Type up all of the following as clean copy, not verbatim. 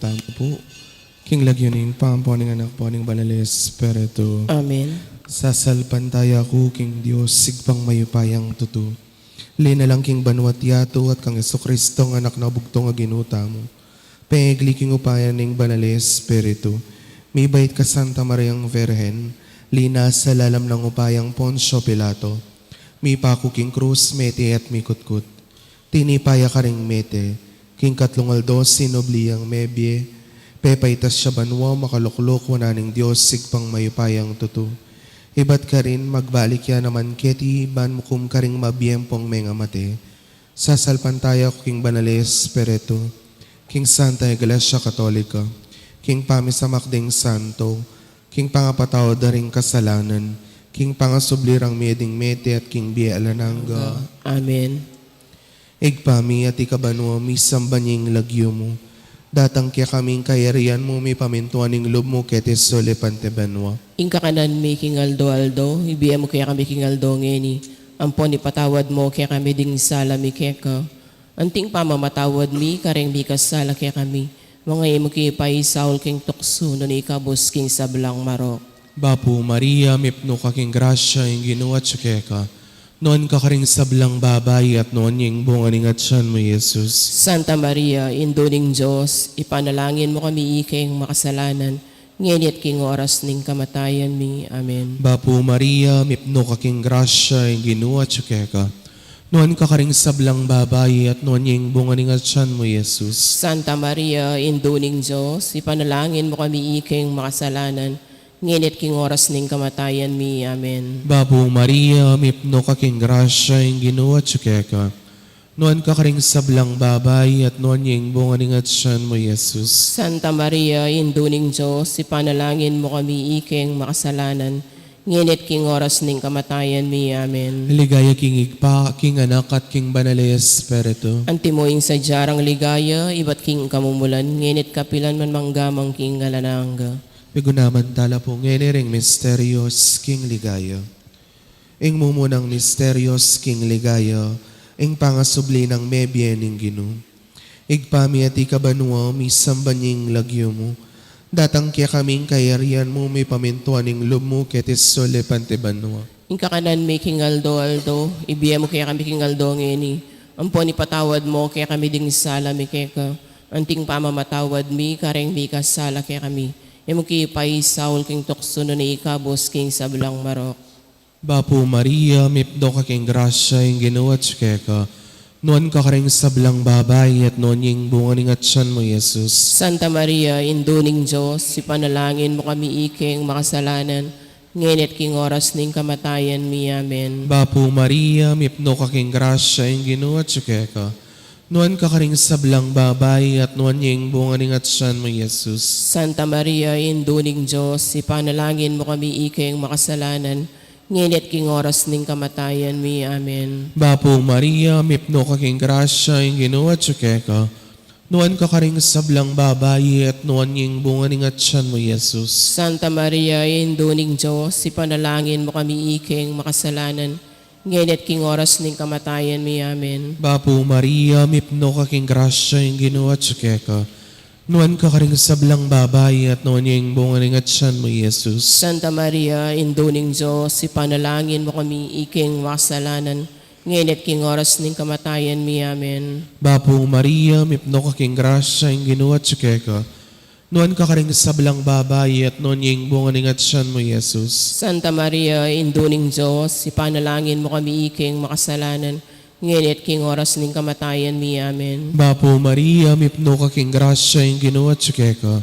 tamo po. King lagyonin, pamponing anak po ning banal Espiritu. Amen. Sasalpantaya ko, King Diyos, sigpang mayupayang tuto. Linalang King Banwat Yato at kang Jesucristo ng anak na bugtong nga ginuta mo. Pegli King upayan ning banal Espiritu. May bait ka Santa Mariang Virgen, linas sa lalam ng upayang Poncio Pilato. May paku King Cruz, mete at mikutkut. Tinipaya ka ring mete, King Katlungaldos, sinobliyang mebye. Pepaitas siya banwa, makaluklok, wananing Diyos, sigpang mayupayang tuto. Ibat ka rin, magbalik ya naman keti, ban mukum ka ring mabiyempong menga mate. Sasalpantaya ko King Banal Espiritu, King Santa Iglesia Katolika, King Pamisamakding Santo, King Pangapatawad na ring kasalanan, King Pangasublirang meding mete at King Bia Alananga. Amen. Igpami at ikabanwa, misambanying lagyo mo. Datang kaya kaming kayarian mo, may pamintuan ning loob mo, ketes sole pantebanwa. Ingka kanan mi King Aldo, ibiya mo kaya kami King Aldo ngeni. Ampon ipatawad mo kaya kami ding sala mi keka. Anting pamamatawad mi, kareng mi kasala kaya kami. Mga imo kipay Saul King Tukso, nun ikabos King Sablang Marok. Bapo Maria, mipno ka King Gracia, yung ginawa tsukeka. Noon ka karing sablang babay at noon yung bunganing at siyan mo, Jesus. Santa Maria, Induling Diyos, ipanalangin mo kami iking makasalanan, ngenit king oras ning kamatayan mi. Amen. Bapo Maria, mipno ka King Gracia, yung ginawa tsukeka. Noon ka karing sablang babay at noon yung bunganing at siyan mo, Jesus. Santa Maria, Induling Diyos, ipanalangin mo kami iking makasalanan, nginit king oras ning kamatayan mi. Amen. Bapo Maria, mipno ka King Gracia, yung ginawa tsukeka. Noon ka karing sablang babay at noon yung bunganing at siyan mo, Jesus. Santa Maria, Induling Diyos, ipanalangin mo kami iking makasalanan, nginit king oras ning kamatayan mi. Amen. Ligaya King Igpa, King Anak at King Banal Espiritu. Antimoing sa jarang ligaya, iba't king kamumulan, nginit kapilan man manggamang king galananga. Pigunaman tala po ngeniring Mysterious King Ligaya. Ing mumunang Mysterious King Ligaya, ing pangasubli ng mebye ning Gino. Igpami at ikabanwa, misambanying lagyo mo. Datang kaya kaming kayarian mo, may pamintuan ning loob mo, ketes sole pantebanwa. Ingka kanan may king Aldo, ibiya mo kaya kami king Aldo ngeni. Ampon ipatawad mo kaya kami ding sala mi keka. Anting pamamatawad mi, kareng mi kasala kaya kami. Imo kipay Saul King Tukso, nun ikabos King Sablang Marok. Bapo Maria, mipdo ka King Gracia, yung ginawa tsukeka. Noon ka karing sablang babay at noon yung bunganing at siyan mo, Jesus. Santa Maria, Induling Diyos, ipanalangin mo kami iking makasalanan, nginit king oras ning kamatayan mi. Amen. Bapo Maria, mipno ka King Gracia, yung ginawa tsukeka. Noon ka karing sablang babay at noon yung bunganing at siyan mo, Jesus. Santa Maria, Induling Diyos, ipanalangin mo kami iking makasalanan, nginit king oras ning kamatayan mi. Amen. Bapo Maria, mipno ka King Gracia, yung ginawa tsukeka. Noon ka karing sablang babay at noon yung bunganing at siyan mo, Jesus. Santa Maria, Induling Diyos, ipanalangin mo kami iking makasalanan, nginit king oras ning kamatayan mi. Amen. Bapo Maria, mipno ka King Gracia, yung ginawa tsukeka. Noon ka karing sablang babay at noon yung bunganing at siyan mo, Jesus. Santa Maria, Induling Diyos, ipanalangin mo kami iking makasalanan, nginit king oras ning kamatayan mi. Amen. Bapo Maria, mipno ka King Gracia, yung ginawa tsukeka. Noon ka karing sablang babay at noon yung bunganing at siyan mo, Jesus. Santa Maria, Induling Diyos, ipanalangin mo kami iking makasalanan, nginit king oras ning kamatayan mi. Amen. Bapo Maria, mipno ka King Gracia, yung ginawa tsukeka.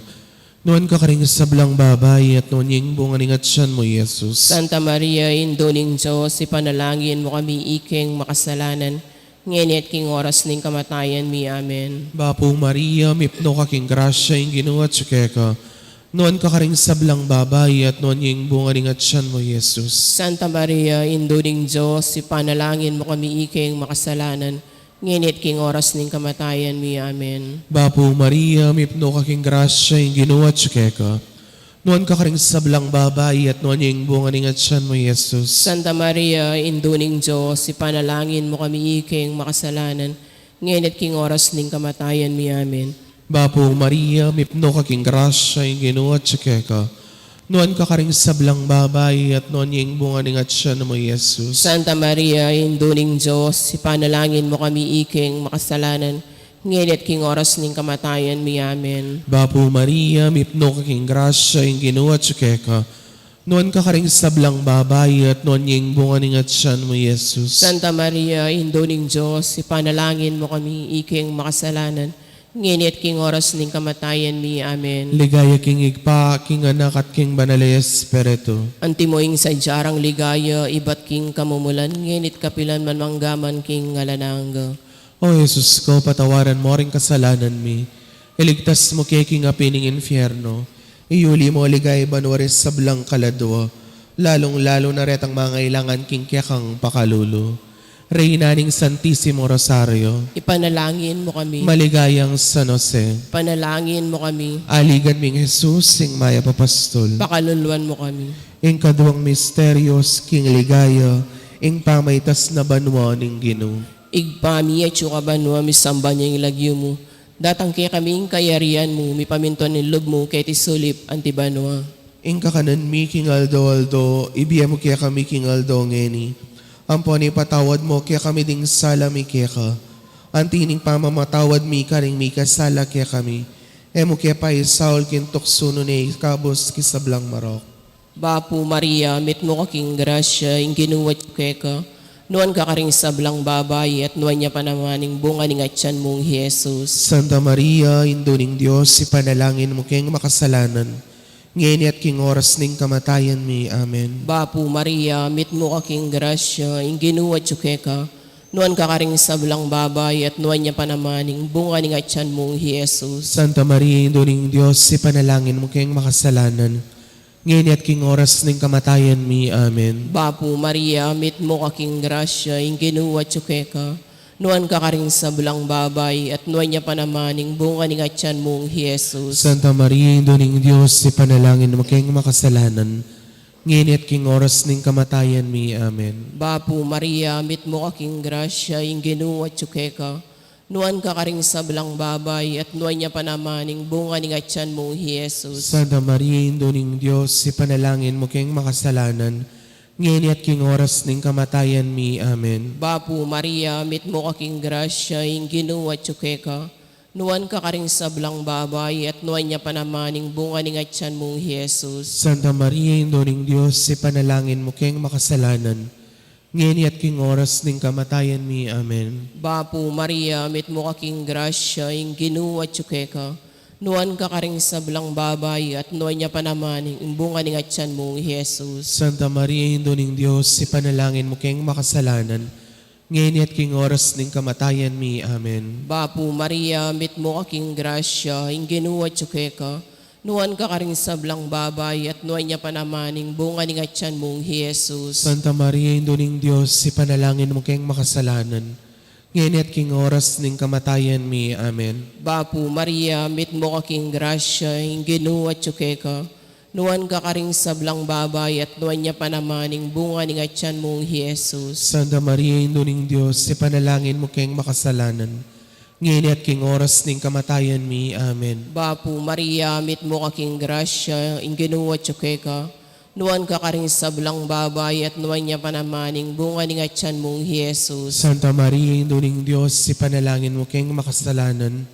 Noon ka karing sablang babay at noon yung bunganing at siyan mo, Jesus. Santa Maria, Induling Diyos, ipanalangin mo kami iking makasalanan, nginit king oras ning kamatayan mi. Amen. Bapo Maria, mipno ka King Gracia, yung ginawa tsukeka. Noon ka karing sablang babay at noon yung bunganing at siyan mo, Jesus. Santa Maria, Induling Diyos, ipanalangin mo kami iking makasalanan, nginit king oras ning kamatayan mi. Amen. Bapo Maria, mipno ka King Gracia, yung ginawa tsukeka. Noon ka karing sablang babay at noon yung bunganing at siyan mo, Jesus. Santa Maria, Induling Diyos, ipanalangin mo kami iking makasalanan, ngenit king oras ning kamatayan mi. Amen. Bapo Maria, mipno kaking grasya, yung ginuat siya ka. Nuan ka karing sablang babay at nuan yung bunga ng at siya na mo, Jesus. Santa Maria, induling Diyos, ipanalangin mo kami iking makasalanan, ngayon at king oras ning kamatayan mi. Amen. Bapo Maria, mipno kaking grasya, yung ginuat siya ka. Nuan ka karing sablang babay at nuan yung bunga ng at siya na mo, Jesus. Santa Maria, induling Diyos, ipanalangin mo kami iking makasalanan, ngayon at king oras ning kamatayan mi. Amen. Ligaya king igpa, king anak at king banal na Espiritu. Antimoing sa jarang ligaya, ibat king kamumulan, nginit kapilan man manggaman king ngalanang. O Jesus ko, patawaran mo rin kasalanan mi. Iligtas mo kay king apining infierno. Iyuli mo ligay banwares sa blang kaladwa. Lalong-lalo na retang mga ilangan king kiyakang pakalulo. Reyna ning Santissimo Rosario. Ipanalangin mo kami. Maligayang San Jose. Panalangin mo kami. Aligan ming Jesus, sing maya papastol. Pakaluluan mo kami. Ing kaduwang misterios, king ligaya, ing pamaytas na banwa ning Ginoo. Igpami at banwa misamba niya yung lagyo mo. Datang kaya kaming kayarian mo, mipaminton ng loob mo kay tisulip antibanwa. Ing kakanan mi king aldo, ibiya mo kaya kami king aldo ngeni. Amponi patawad mo kaya kami ding sala mi kaya ka. Antining pamamatawad mi karing mi kasala kaya kami. Emo kaya pa isaul kintuksuno ni kabos kisablang marok. Bapo Maria, mit mo kaking grasya, ing ginuwat kaya ka. Nuan ka karing sablang babay at nuan niya pa namaning bunga ning atyan mong Jesus. Santa Maria, Indo ning Diyos, ipanalangin mo kayong makasalanan. Ngayon at king oras ning kamatayan mi. Amen. Bapo Maria, mit mo kaking grasya, ing ginuwat kaya ka. Nuan ka karing sablang babay at nuan niya pa namaning bunga ning atyan mong Jesus. Santa Maria, Indo ning Diyos, ipanalangin mo kayong makasalanan. Ngayon at king oras ning kamatayan mi. Amen. Bapo Maria, mit mo kaking grasya, ing ginuwat kaya ka. Nuan ka karing sablang babay at nuan niya pa namaning bunga ning atyan mong Jesus. Santa Maria, Indo ning Diyos, ipanalangin mo kayong makasalanan. Ngayon at king oras ning kamatayan mi. Amen. Bapo Maria, mit mo kaking grasya, ing ginuwat kaya ka. Nuan ka karing sablang babay at nuan niya pa namaning bunga ning atyan mong Jesus. Santa Maria, Indo ning Diyos, ipanalangin mo kayong makasalanan. Ngayon at king oras ning kamatayan mi. Amen. Bapo Maria, mit mo kaking grasya, ing ginuwat kaya ka. Nuan ka karing sablang babay at nuan niya pa namaning bunga ning atyan mong Jesus. Santa Maria, Indo ning Diyos, ipanalangin mo kayong makasalanan. Ngayon at king oras ning kamatayan mi. Amen. Bapo Maria, mit mo kaking grasya, ing ginuwat kaya ka. Nuan ka karing sablang babay at nuan niya pa namaning bunga ning atyan mong Jesus. Santa Maria, Indo ning Diyos, ipanalangin mo kayong makasalanan. Ngayon at king oras ning kamatayan mi. Amen. Bapo Maria, mit mo kaking grasya, ing ginuwat kaya ka. Nuan ka karing sablang babay at nuan niya pa namaning bunga ning atyan mong Jesus. Santa Maria, Indo ning Diyos, ipanalangin mo kayong makasalanan. Ngayon at king oras ning kamatayan mi. Amen. Bapo Maria, mit mo kaking grasya, ing ginuwat kaya ka. Nuan ka karing sablang babay at nuan niya pa namaning bunga ning atyan mong Jesus. Santa Maria, Indo ning Diyos, ipanalangin mo kayong makasalanan. Ngayon at king oras ning kamatayan mi. Amen. Bapo Maria, mit mo kaking grasya, ing ginuwat kaya ka. Nuan ka karing sablang babay at nuan niya pa namaning bunga ning atyan mong Jesus. Santa Maria, Indo ning Diyos, ipanalangin mo kayong makasalanan.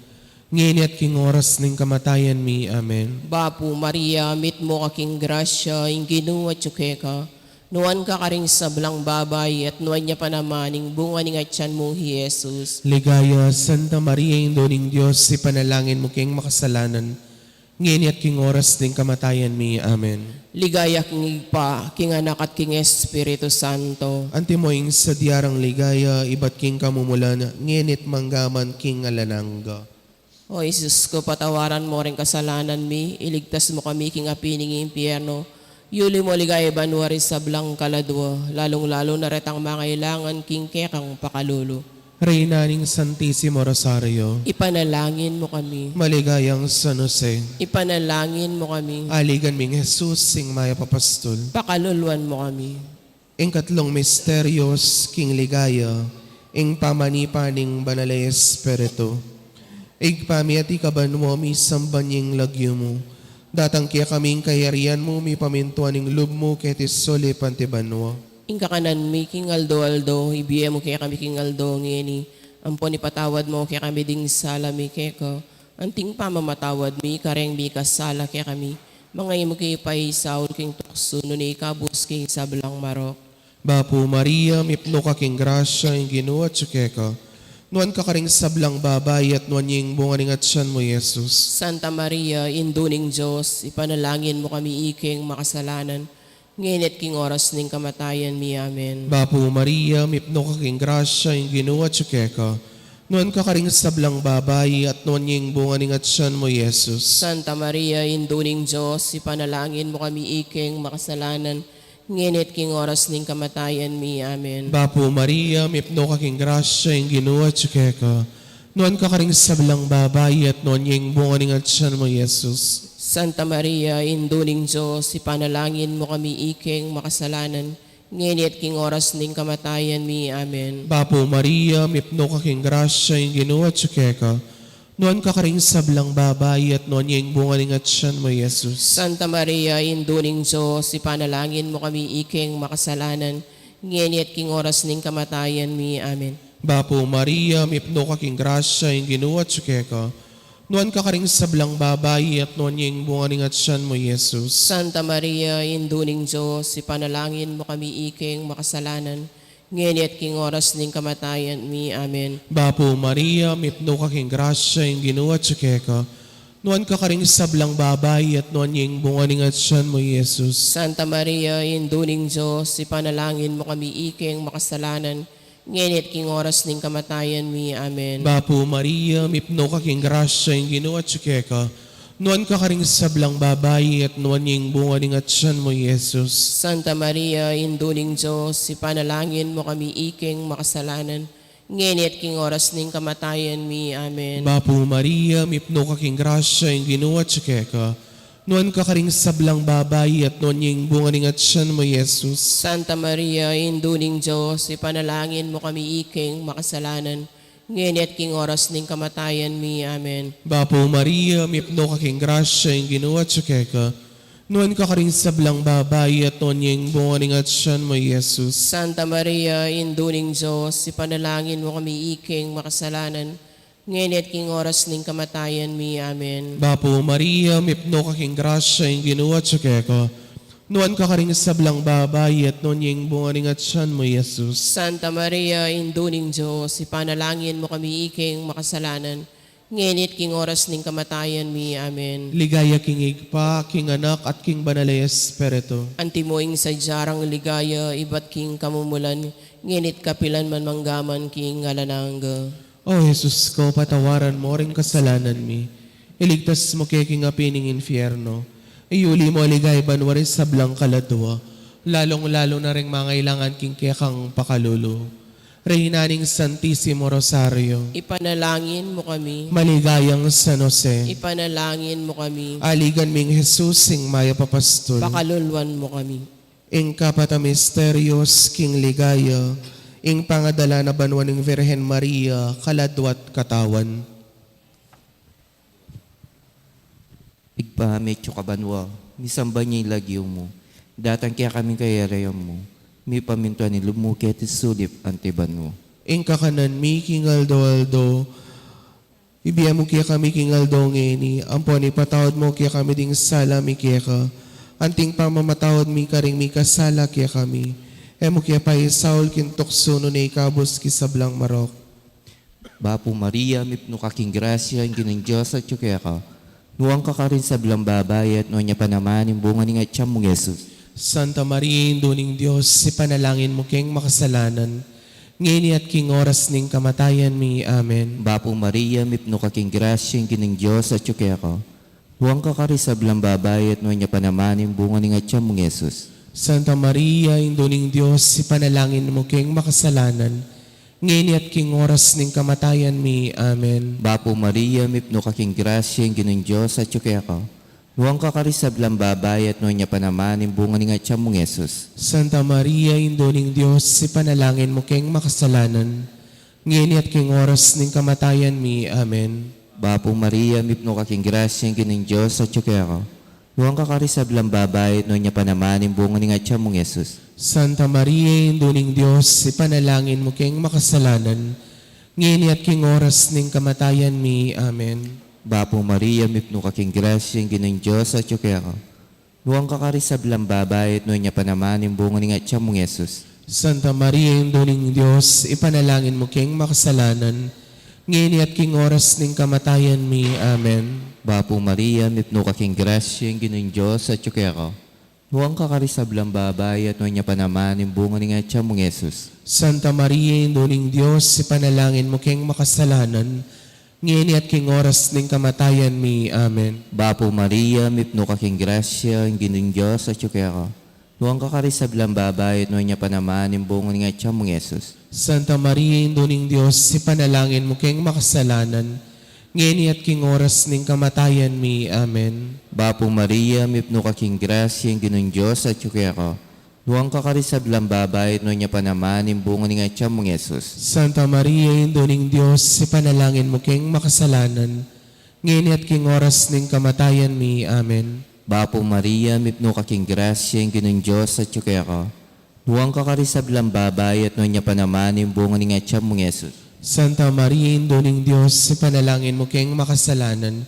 Ngayon at king oras ning kamatayan mi. Amen. Bapo Maria, mit mo kaking grasya, ing ginuwat kaya ka. Nuan ka karing sablang babay at nuan niya pa namaning bunga ning atyan mong Jesus. Ligaya, Santa Maria, Indo ning Diyos, ipanalangin mo kayong makasalanan. Ngayon at king oras ning kamatayan mi. Amen. Ligaya king igpa, king anak at king Espiritu Santo. Antimoing sa diyarang ligaya, ibat king kamumulan, ngenit manggaman king alanangga. O Jesus ko, patawaran mo rin kasalanan mi, iligtas mo kami king apining impyerno. Yuli mo ligay banwari sa blang kaladwa, lalong-lalo na retang mga ilangan king kekang pakalulo. Reyna ning Santissimo Rosario. Ipanalangin mo kami. Maligayang San Jose. Ipanalangin mo kami. Aligan ming Jesus, sing maya papastol. Pakaluluan mo kami. Ing katlong misterios, king ligaya, ing pamanipaning banal na Espiritu. Igpami at ikaban mo, mi sambanying lagyo mo. Datang kaya kaming kayarian mo, mi pamintuan ng lub mo, ketis soli pantibanwa. Ingka kanan mi king aldo, ibiyem mo kaya kami king aldo ngeni. Ampon ipatawad mo kaya kami ding sala mi keko. Anting pamamatawad mi kareng mi kasala kaya kami. Mga imo kay paisaw king tukso no ni kabus king sablang marok. Bapo Maria, mipno ka king grasya, yung ginuwa tsukeka. Nuan ka karing sablang babay at nuan yung bunga ning atyan mo, Jesus. Santa Maria, induning Diyos, ipanalangin mo kami iking makasalanan. Nginit king oras ning kamatayan mi, amen. Bapo Maria, mipno ka king grasya, yung ginuwa tsukeka. Nuan ka karing sablang babay at nuan yung bunga ning atyan mo, Jesus. Santa Maria, induning Diyos, ipanalangin mo kami iking makasalanan. Nginit king oras ning kamatayan mi, amen. Bapo Maria, mipno ka king grasya, yung ginuwa tsukeka. Nuan ka karing sablang babay at nuan yung bunga ning atyan mo, Jesus. Santa Maria, induning Diyos, ipanalangin mo kami iking makasalanan. Nginit king oras ning kamatayan mi, amen. Bapo Maria, mipno ka king grasya, yung ginuwa tsukeka. Nuan ka karing sablang babay at nuan yung bunga ning atyan mo, Jesus. Santa Maria, induning Diyos, ipanalangin mo kami iking makasalanan. Nginit king oras ning kamatayan mi, amen. Bapo Maria, mipno ka king grasya, yung ginuwa tsukeka. Nuan ka karing sablang babay at nuan yung bunga ning atyan mo, Jesus. Santa Maria, induning Diyos, ipanalangin mo kami iking makasalanan. Nginit king oras ning kamatayan mi, amen. Bapo Maria, mipno ka king grasya, yung ginuwa tsukeka. Nuan ka karing sablang babay at nuan yung bunga ning atyan mo, Jesus. Santa Maria, induning Diyos, ipanalangin mo kami iking makasalanan. Nginit king oras ning kamatayan mi, amen. Bapo Maria, mipno ka king grasya, yung ginuwa tsukeka. Nuan ka karing sablang babay at nuan yung bunga ning atyan mo, Jesus. Santa Maria, induning Diyos, ipanalangin mo kami iking makasalanan. Nginit king oras ning kamatayan mi, amen. Bapo Maria, mipno ka king grasya, yung ginuwa tsukeka. Nuan ka karing sablang babay at nuan yung bunga ning atyan mo, Jesus. Santa Maria, induning Diyos, ipanalangin mo kami iking makasalanan. Nginit king oras ning kamatayan mi, amen. Bapo Maria, mipno ka king grasya, yung ginuwa tsukeka. Nuan ka karing sablang babay at nuan yung bunga ning atyan mo, Jesus. Santa Maria, induning Diyos, ipanalangin mo kami iking makasalanan. Nginit king oras ning kamatayan mi, amen. Bapo Maria, mipno ka king grasya, yung ginuwa tsukeka. Nuan ka karing sablang babay at nuan yung bunga ning atyan mo, Jesus. Santa Maria, induning Diyos, ipanalangin mo kami iking makasalanan. Nginit king oras ning kamatayan mi, amen. Ligaya king igpa, king anak at king banalay espiritu. Antimoing sa jarang ligaya, iba't king kamumulan. Nginit kapilan man manggaman king ngalanangga. O Jesus ko, patawaran mo ring kasalanan mi. Iligtas mo kay king apining infierno. Iuli mo aligay banwari sablang kaladwa. Lalong-lalo na ring mangailangan king kekang pakalulo. Reynaning Santissimo Rosario. Ipanalangin mo kami. Maligayang San Jose. Ipanalangin mo kami. Aligan ming Jesus sing maya papastol. Pakalulwan mo kami. Ing kapata misterios king ligaya. Ing pangadala na banwan ng Virhen Maria, kaladwat katawan. Igpahamit yung kabanwa, misamba niya yung lagyo mo. Datang kaya kami kayarayan mo. May pamintuan ni lumukit sulip antiban mo. Ing kakanan mi king aldo. Ibiya mo kaya kami king aldo ngeni. Ampon ipatawad mo kaya kami ding sala mi kaya ka. Anting pamamatawad mi karing mi kasala kaya kami. Emo kaya pa Saul kintokso no na ikabos kisablang marok. Bapo Maria, mipno ka king grasya, ang ginang Diyos at yung kaya ka. Nuwang ka ka rin sa blang babay at nuwang niya pa naman yung bunga ng atiyam mong Jesus. Santa Maria, Induning Diyos, ipanalangin mo king makasalanan. Ngayon at king oras ning kamatayan mi. Amen. Bapo Maria, mipno ka king grasya, ang ginang Diyos at yung kaya ka. Nuwang ka ka rin sa blang babay at nuwang niya pa naman yung bunga ng atiyam mong Jesus. Santa Maria, Induning Diyos, ipanalangin mo king makasalanan. Ngayon at king oras ning kamatayan mi. Amen. Bapo Maria, mipno ka king grasya, ang ginang Diyos at yung kaya ka. Nuwang ka ka rin sa blang babay at nuwang niya pa naman yung bunga ng atiyam mong Jesus. Santa Maria, Induning Diyos, ipanalangin mo king makasalanan. Ngayon at king oras ning kamatayan mi. Amen. Bapo Maria, mipno kaking grasya, ang gining Diyos at tsukero. Nuwang kakarisab lang babae, no niya pa naman yung bunga ni nga mong Yesus. Santa Maria, Induling Diyos, ipanalangin mo keng makasalanan, ngini at king oras ning kamatayan mi. Amen. Bapo Maria, mipno kaking grasya, ang gining Diyos at tsukero. Nuwang kakarisab lang babae, no niya pa naman yung bunga ni nga mong Yesus. Santa Maria, Induling Diyos, ipanalangin mo keng makasalanan, ngini at king oras ning kamatayan mi. Amen. Bapo Maria, mipno kaking grasya, ang gining Diyos at tsukero. Nuwang kakarisab lang babae, at no niya pa naman yung bunga ni nga mong Yesus. Santa Maria, Induling Diyos, ipanalangin mo keng makasalanan, ngini at king oras ning kamatayan mi. Amen. Bapo Maria, mipno kaking grasya, ang gining Diyos at tsukero. Nuwang kakarisab lang babae, at no niya pa naman yung bunga ni nga mong Yesus. Santa Maria, Induling Diyos, ipanalangin mo keng makasalanan, ngini at king oras ning kamatayan mi. Amen. Bapo Maria, mipno kaking grasya, ang gining Diyos at tsukero. Nuwang kakarisab lang babae, at no niya pa naman yung bunga ni nga mong Yesus. Santa Maria, Induling Diyos, ipanalangin mo keng makasalanan, ngini at king oras ning kamatayan mi. Amen. Bapo Maria, mipno kaking grasya, ang gining Diyos at tsukero. Nuwang kakarisab lang babae, at no niya pa naman yung bunga ni nga mong Yesus. Santa Maria, Induling Diyos, ipanalangin mo keng makasalanan,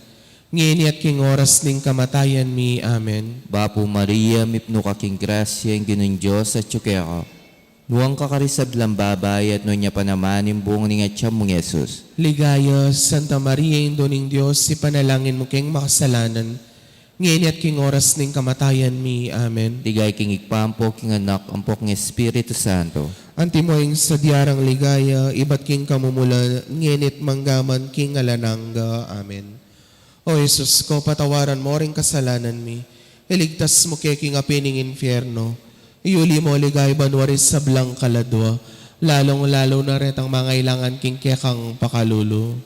ngini at king oras ning kamatayan mi. Amen. Bapo Maria, mipno kaking grasya, ang gining Diyos at tsukero. Nuwang kakarisab lang babae, at no niya pa naman yung bunga ni nga mong Yesus. Ligaya, Santa Maria, Induling Diyos, ipanalangin mo keng makasalanan, ngini at king oras ning kamatayan mi. Amen. Digay king igpampo, king anak, ampok ng Espiritu Santo. Antimoing sa diyarang ligaya, iba't king kamumula, nginit manggaman king alanangga. Amen. O Jesus ko, patawaran mo ring kasalanan mi. Iligtas mo kay king apining infierno. Iuli mo ligay banwaris sa blang kaladwa. Lalong-lalo na rin ang mga ilangan king kekang pakalulo.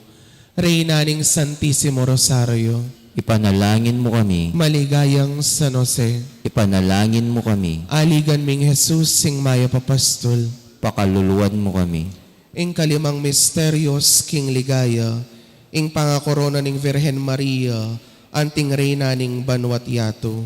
Reyna ning Santissimo Rosario. Ipanalangin mo kami. Maligayang San Jose. Ipanalangin mo kami. Aligan ming Jesus sing maya papastol. Pakaluluwan mo kami. Ing kalimang misterios king ligaya, ing pangakorona ning Virhen Maria, anting reyna ning banwat yato.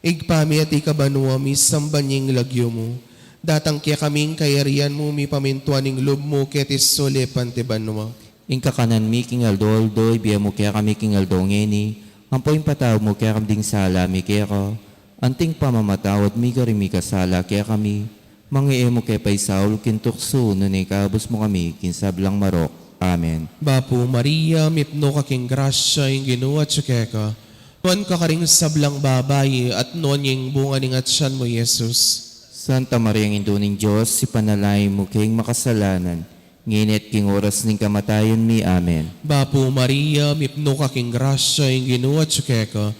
Igpami at ikabanwa mi sambanying lagyo mo, datang kaya kaming kayarian mo mi pamintuan ning lub mo ketis sole pante banwa. Ing kakanan mi king aldoldo, ibiya mo kaya kami king aldongeni, ampo yung pataw mo kaya kami ding sala mi kaya ko, anting pamamatawad mi karimi kasala kaya kami, mangie mo kaya pa'y Saul kintukso, nunay kabos mo kami, kinsablang marok. Amen. Bapo Maria, mipno ka king grasya, ing ginuwa tsukeka, nuan ka karing sablang babayi, at nuan yung bunga ning atsyan mo, Jesus. Santa Maria, ang Induning Diyos, ipanalay mo kayong makasalanan, nginit king oras ning kamatayan mi. Amen. Bapo Maria, mipno ka king grasya, ing ginuwa tsukeka,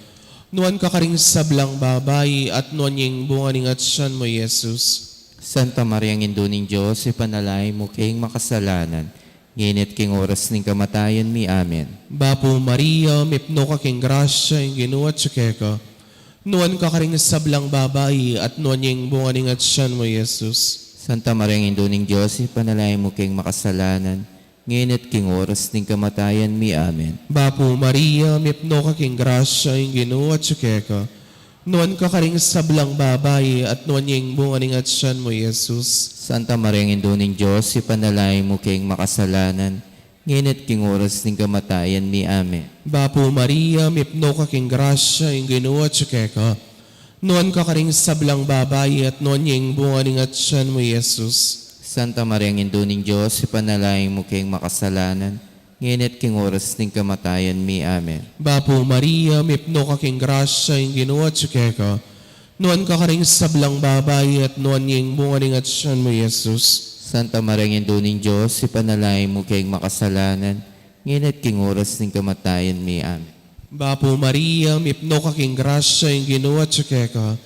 nuan ka karing sablang babayi, at nuan yung bunga ning atsyan mo, Jesus. Santa Maria, ang Induning Diyos, ipanalay mo kayong makasalanan, nginit king oras ning kamatayan mi. Amen. Bapo Maria, mipno ka king grasya, ing ginuwa tsukeka, nuan ka karing sablang babayi, at nuan yung bunga ning atsyan mo, Jesus. Santa Maria, ang Induning Diyos, ipanalay mo kayong makasalanan, nginit king oras ning kamatayan mi. Amen. Bapo Maria, mipno ka king grasya, ing ginuwa tsukeka, nuan ka karing sablang babayi, at nuan yung bunga ning atsyan mo, Jesus. Santa Maria, ang Induning Diyos, ipanalay mo kayong makasalanan, nginit king oras ning kamatayan mi. Amen. Bapo Maria, mipno ka king grasya, ing ginuwa tsukeka, nuan ka karing sablang babayi, at nuan yung bunga ning atsyan mo, Jesus. Santa Maria, ang Induning Diyos, ipanalay mo kayong makasalanan, nginit king oras ning kamatayan mi. Amen. Bapo Maria, mipno ka king grasya, ing ginuwa tsukeka, nuan ka karing sablang babayi, at nuan yung bunga ning atsyan mo, Jesus. Santa Maria, ang Induning Diyos, ipanalay mo kayong makasalanan, nginit king oras ning kamatayan mi. Amen. Bapo Maria, mipno ka king grasya, ing ginuwa tsukeka,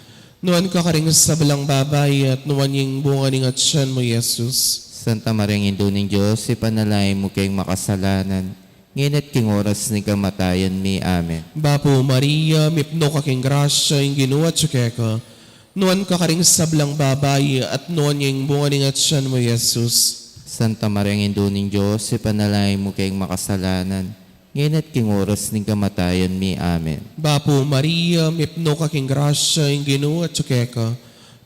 nuan ka karing sablang babayi, at nuan yung bunga ning atsyan mo, Jesus. Santa Maria, ang Induning Diyos, ipanalay mo kayong makasalanan, nginit king oras ning kamatayan mi. Amen. Bapo Maria, mipno ka king grasya, ing ginuwa tsukeka, nuan ka karing sablang babayi, at nuan yung bunga ning atsyan mo, Jesus. Santa Maria, ang Induning Diyos, ipanalay mo kayong makasalanan, ngayon at king oras ng kamatayan mi. Amen. Bapo Maria, mipno ka king grasya, yung Ginoo at tsukeka.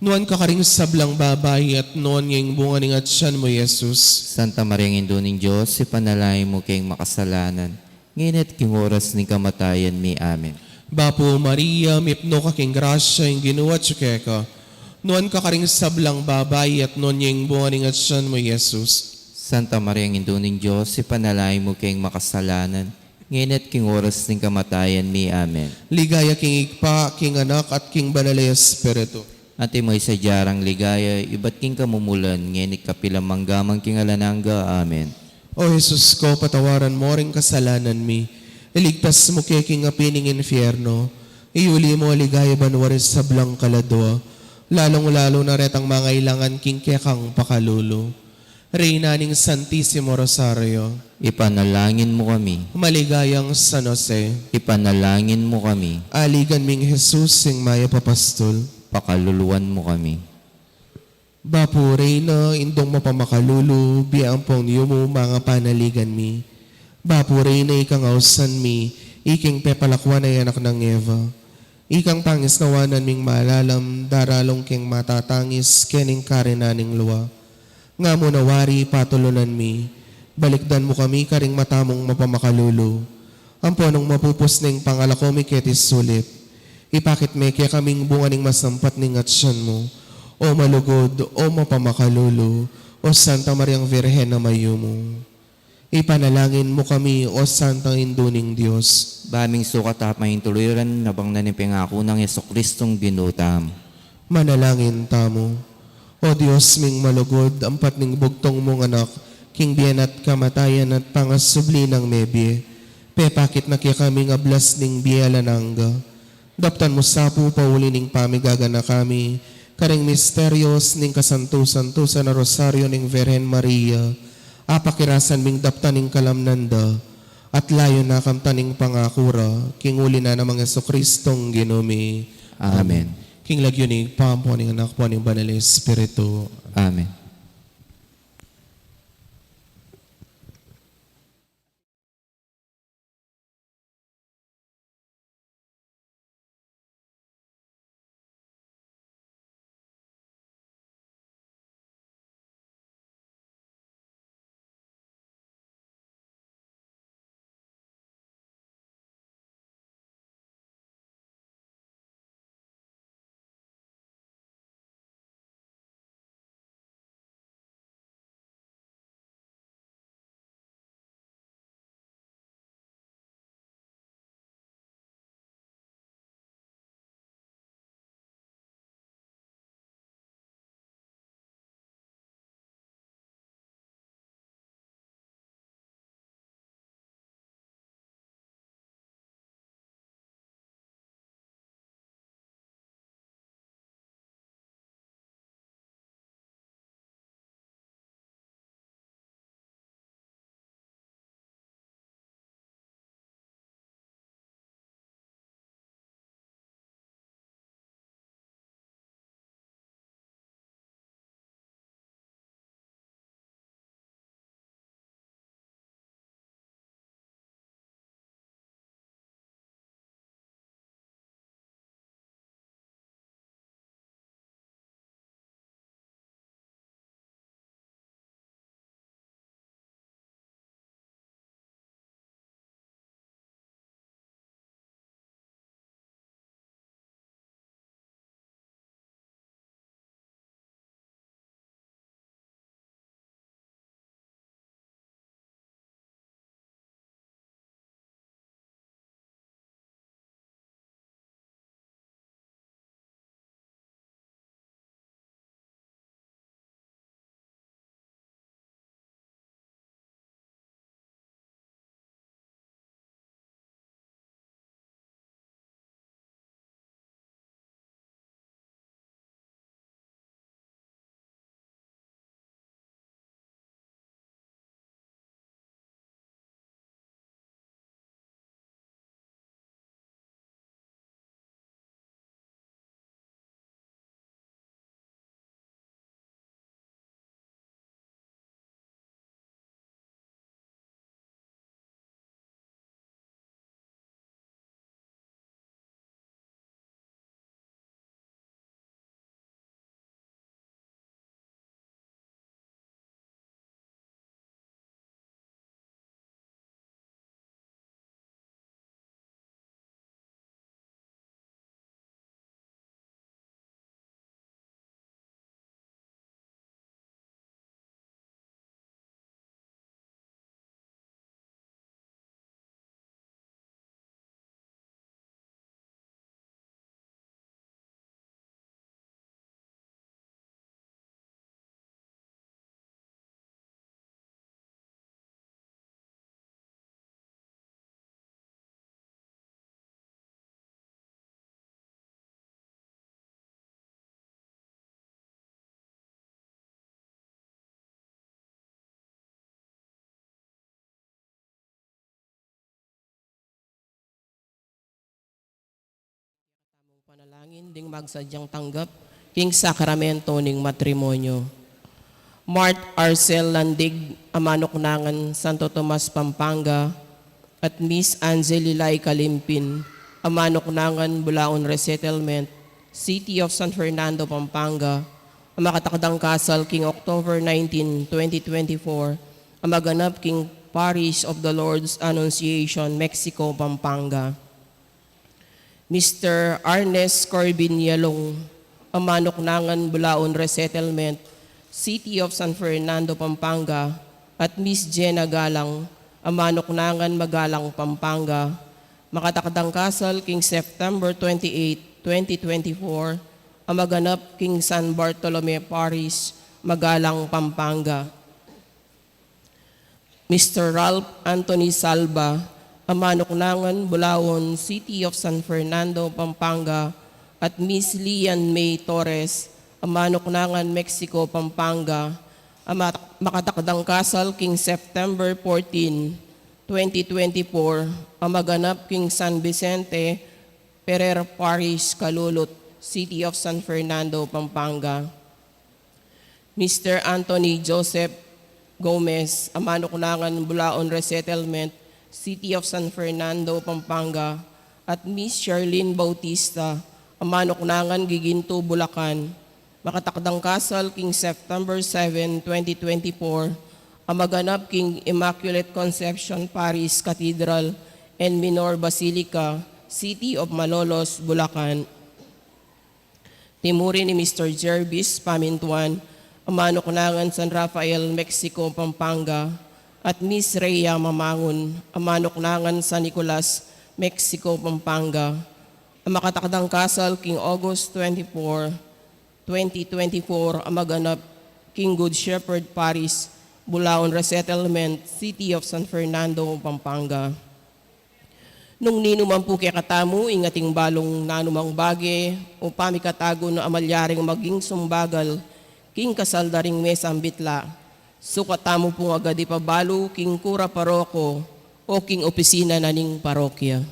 Nuan ka karing sablang babay at nuan ngayong bunga ning at siyan mo, Jesus. Santa Maria, Indo ng Diyos, ipanalangin mo kayong makasalanan, ngayon at king oras ng kamatayan mi. Amen. Bapo Maria, mipno ka king grasya, yung Ginoo at tsukeka. Nuan ka karing sablang babay at nuan ngayong bunga ning at siyan mo, Jesus. Santa Maria, Indo ng Diyos, ipanalangin mo kayong makasalanan, ngayon at king oras ng kamatayan mi. Amen. Ligaya king igpa, king anak at king banalay espiritu. Ate mo'y sa jarang ligaya, iba't king kamumulan, ngayon ikapilang manggamang king alananga. Amen. O Jesus ko, patawaran mo ring kasalanan mi. Iligtas mo kay king apining infierno. Iuli mo ligaya banwaris sa blang kaladwa. Lalong-lalo na retang mga ilangan king kekang pakalulo. Reyna ning Santissimo Rosario. Ipanalangin mo kami. Maligayang San Jose. Ipanalangin mo kami. Aligan ming Jesus sing maya papastol. Pakaluluwan mo kami. Bapo Reyna, indong mapamakalulu, biang pong niyo mo mga panaligan mi. Bapo Reyna, ikang ausan mi, iking pepalakwan ay anak ng Eva. Ikang tangis nawanan ming malalam, daralong king matatangis, kening karinaning luwa. Nga mo nawari, patulunan mi, balikdan mo kami karing matamong mapamakalulu. Amponong mapupos ning pangalako mi ketis sulit. Ipakit me kaya kaming bunga ning masampat ning atsyan mo. O malugod, o mapamakalulu, o Santa Mariang Virhen na mayumo. Ipanalangin mo kami, o Santa Induning Diyos. Baming sukat at mahintuluyan nabang nanipingako ng Yesukristong ginutam. Manalangin tamo. O Diyos ming malugod, ampat ning bugtong mong anak, king biyan at kamatayan at pangasubli ng nebye. Pepakit na kaya kaming ablas ning biyalanangga. Daptan mo sapo pauli ning pamigaga na kami, karing misteryos ning kasanto-santo na rosaryo ning Virhen Maria, apakirasan ming daptan ning kalamnanda, at layo na kamtaning pangakura, king uli na namang Jesucristong ginumi. Amen. King lagyo ni Pampo ning anak po ning Banal Espiritu. Amen. Panalangin ding magsadyang tanggap king sakramento ning matrimonyo. Mart Arcel Landig, Amanoknangan, Santo Tomas, Pampanga, at Miss Angelilay Kalimpin, Amanoknangan, Bulaon Resettlement, City of San Fernando, Pampanga, ang makatakdang kasal king October 19, 2024, ang maganap king Parish of the Lord's Annunciation, Mexico, Pampanga. Mr. Arnes Corbin Yalong, Amanoknangan, Bulaon Resettlement, City of San Fernando, Pampanga, at Miss Jenna Galang, Amanoknangan, Magalang, Pampanga, makatakdang kasal king September 28, 2024, ang maganap king San Bartolome Parish, Magalang, Pampanga. Mr. Ralph Anthony Salva, Amanoknangan, Bulaon, City of San Fernando, Pampanga, at Miss Lian May Torres, Amanoknangan, Mexico, Pampanga, ang makatakdang kasal king September 14, 2024, ang maganap king San Vicente Ferrer Parish, Calulut, City of San Fernando, Pampanga. Mr. Anthony Joseph Gomez, Amanoknangan, Bulaon Resettlement, City of San Fernando, Pampanga, at Miss Charlene Bautista, Amanoknangan, Giginto, Bulacan, makatakdang kasal king September 7, 2024, ang maganap king Immaculate Conception Parish Cathedral and Minor Basilica, City of Malolos, Bulacan. Timuri ni Mr. Jervis Pamintuan, Amanoknangan, San Rafael, Mexico, Pampanga, at Miss Rhea Mamangon, Amanoknangan, San Nicolas, Mexico, Pampanga, ang makatakdang kasal king August 24, 2024, ang maganap king Good Shepherd Parish, Bulaon Resettlement, City of San Fernando, Pampanga. Nung ninuman po kaya katamu, ingating balong nanumang bage, o pamikatago na amalyaring maging sumbagal, king kasaldaring mesang bitla, sukatamo po agad ipabalo, king kura paroko, o king opisina na ning parokya.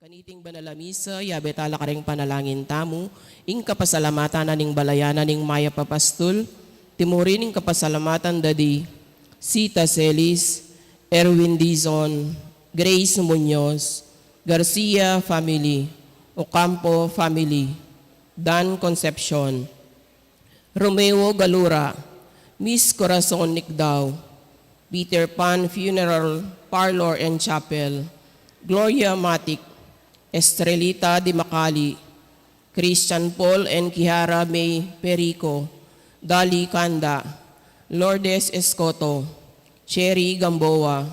Kaniting banalamisa, yabetala ka ring panalangin tamu, ing kapasalamatan na ning balayana ning Maya Papastul, timuri ning kapasalamatan dadi, Sita Celis, Erwin Dizon, Grace Muñoz, Garcia family, Ocampo family, Dan Concepcion, Romeo Galura, Miss Corazon Nicdao, Peter Pan Funeral Parlor and Chapel, Gloria Matic, Estrelita Di Macali, Christian Paul and Kihara May Perico, Dali Kanda, Lourdes Escoto, Cherry Gamboa,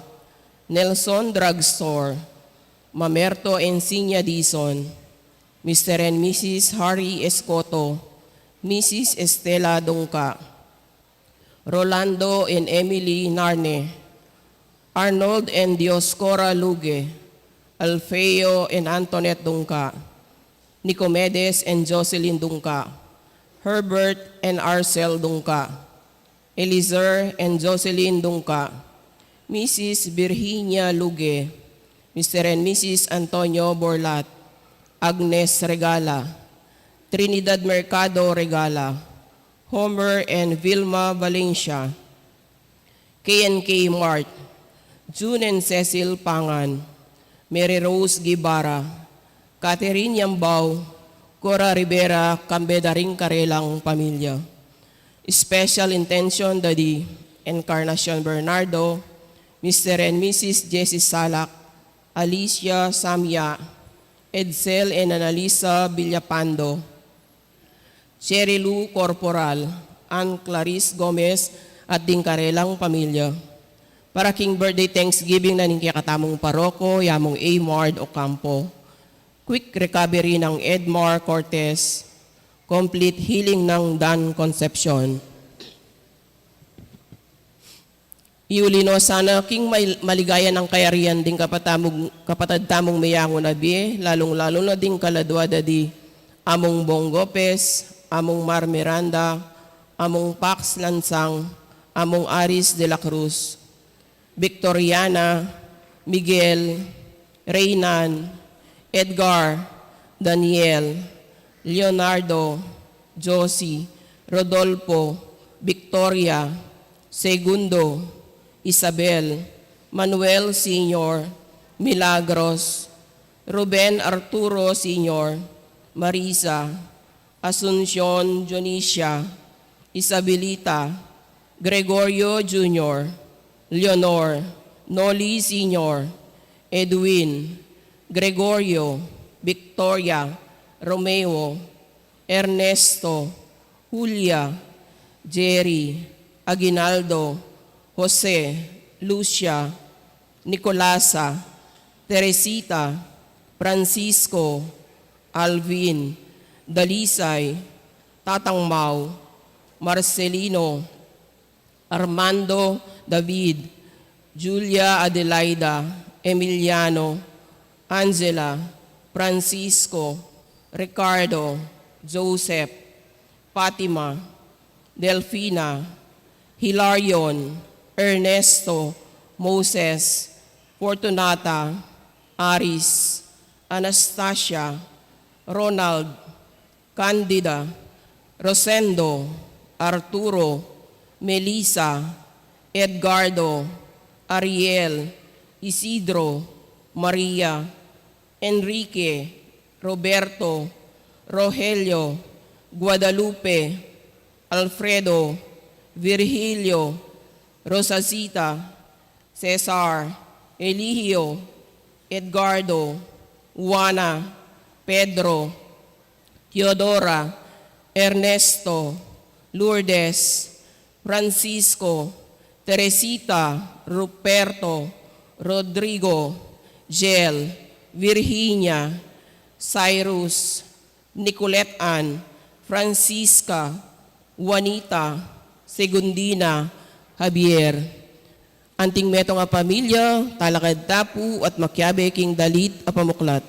Nelson Drugstore, Mamerto Encinia Dizon, Mr. and Mrs. Harry Escoto, Mrs. Estela Dongka, Rolando and Emily Narne, Arnold and Dioscora Luge, Alfeo and Antoinette Dungka, Nicomedes and Jocelyn Dungka, Herbert and Arcel Dungka, Elizer and Jocelyn Dungka, Mrs. Virginia Luge, Mr. and Mrs. Antonio Borlat, Agnes Regala, Trinidad Mercado Regala, Homer and Vilma Valencia, K&K Mart, June and Cecil Pangan, Mary Rose Gibara, Catherine Yambao, Cora Rivera, Cambedaring Karelang Pamilya. Special intention Daddy Encarnacion Bernardo, Mr. and Mrs. Jessie Salak, Alicia Samya, Edsel and Analisa Villapando, Cherry Lou Corporal, Ann Clarice Gomez at Dingkarelang Pamilya. Para King Birthday Thanksgiving na katamong paroko, yamong A. Mard Ocampo. Quick recovery ng Edmar Cortez. Complete healing ng Dan Concepcion. Iulino sana king maligaya ng kayarian ding kapatad tamong mayango na biye, lalong-lalo na ding kaladwada di among Bong Gopez, among Mar Miranda, among Pax Lansang, among Aris de la Cruz, Victoriana, Miguel, Reynan, Edgar, Daniel, Leonardo, Josie, Rodolfo, Victoria, Segundo, Isabel, Manuel Sr., Milagros, Ruben Arturo Sr., Marisa, Asuncion Jonicia, Isabelita, Gregorio Jr., Leonor, Noli Sr., Edwin, Gregorio, Victoria, Romeo, Ernesto, Julia, Jerry, Aguinaldo, Jose, Lucia, Nicolasa, Teresita, Francisco, Alvin, Dalisay, Tatang Mau, Marcelino, Armando David, Julia Adelaida, Emiliano, Angela, Francisco, Ricardo, Joseph, Fatima, Delfina, Hilarion, Ernesto, Moses, Fortunata, Aris, Anastasia, Ronald, Candida, Rosendo, Arturo, Melissa, Edgardo, Ariel, Isidro, Maria, Enrique, Roberto, Rogelio, Guadalupe, Alfredo, Virgilio, Rosacita, Cesar, Eligio, Edgardo, Juana, Pedro, Teodora, Ernesto, Lourdes, Francisco, Teresita, Ruperto, Rodrigo, Jel, Virginia, Cyrus, Nicolette Ann, Francisca, Juanita, Segundina, Javier. Anting meto nga pamilya, talakad tapu at makyabe king dalit a pamuklat.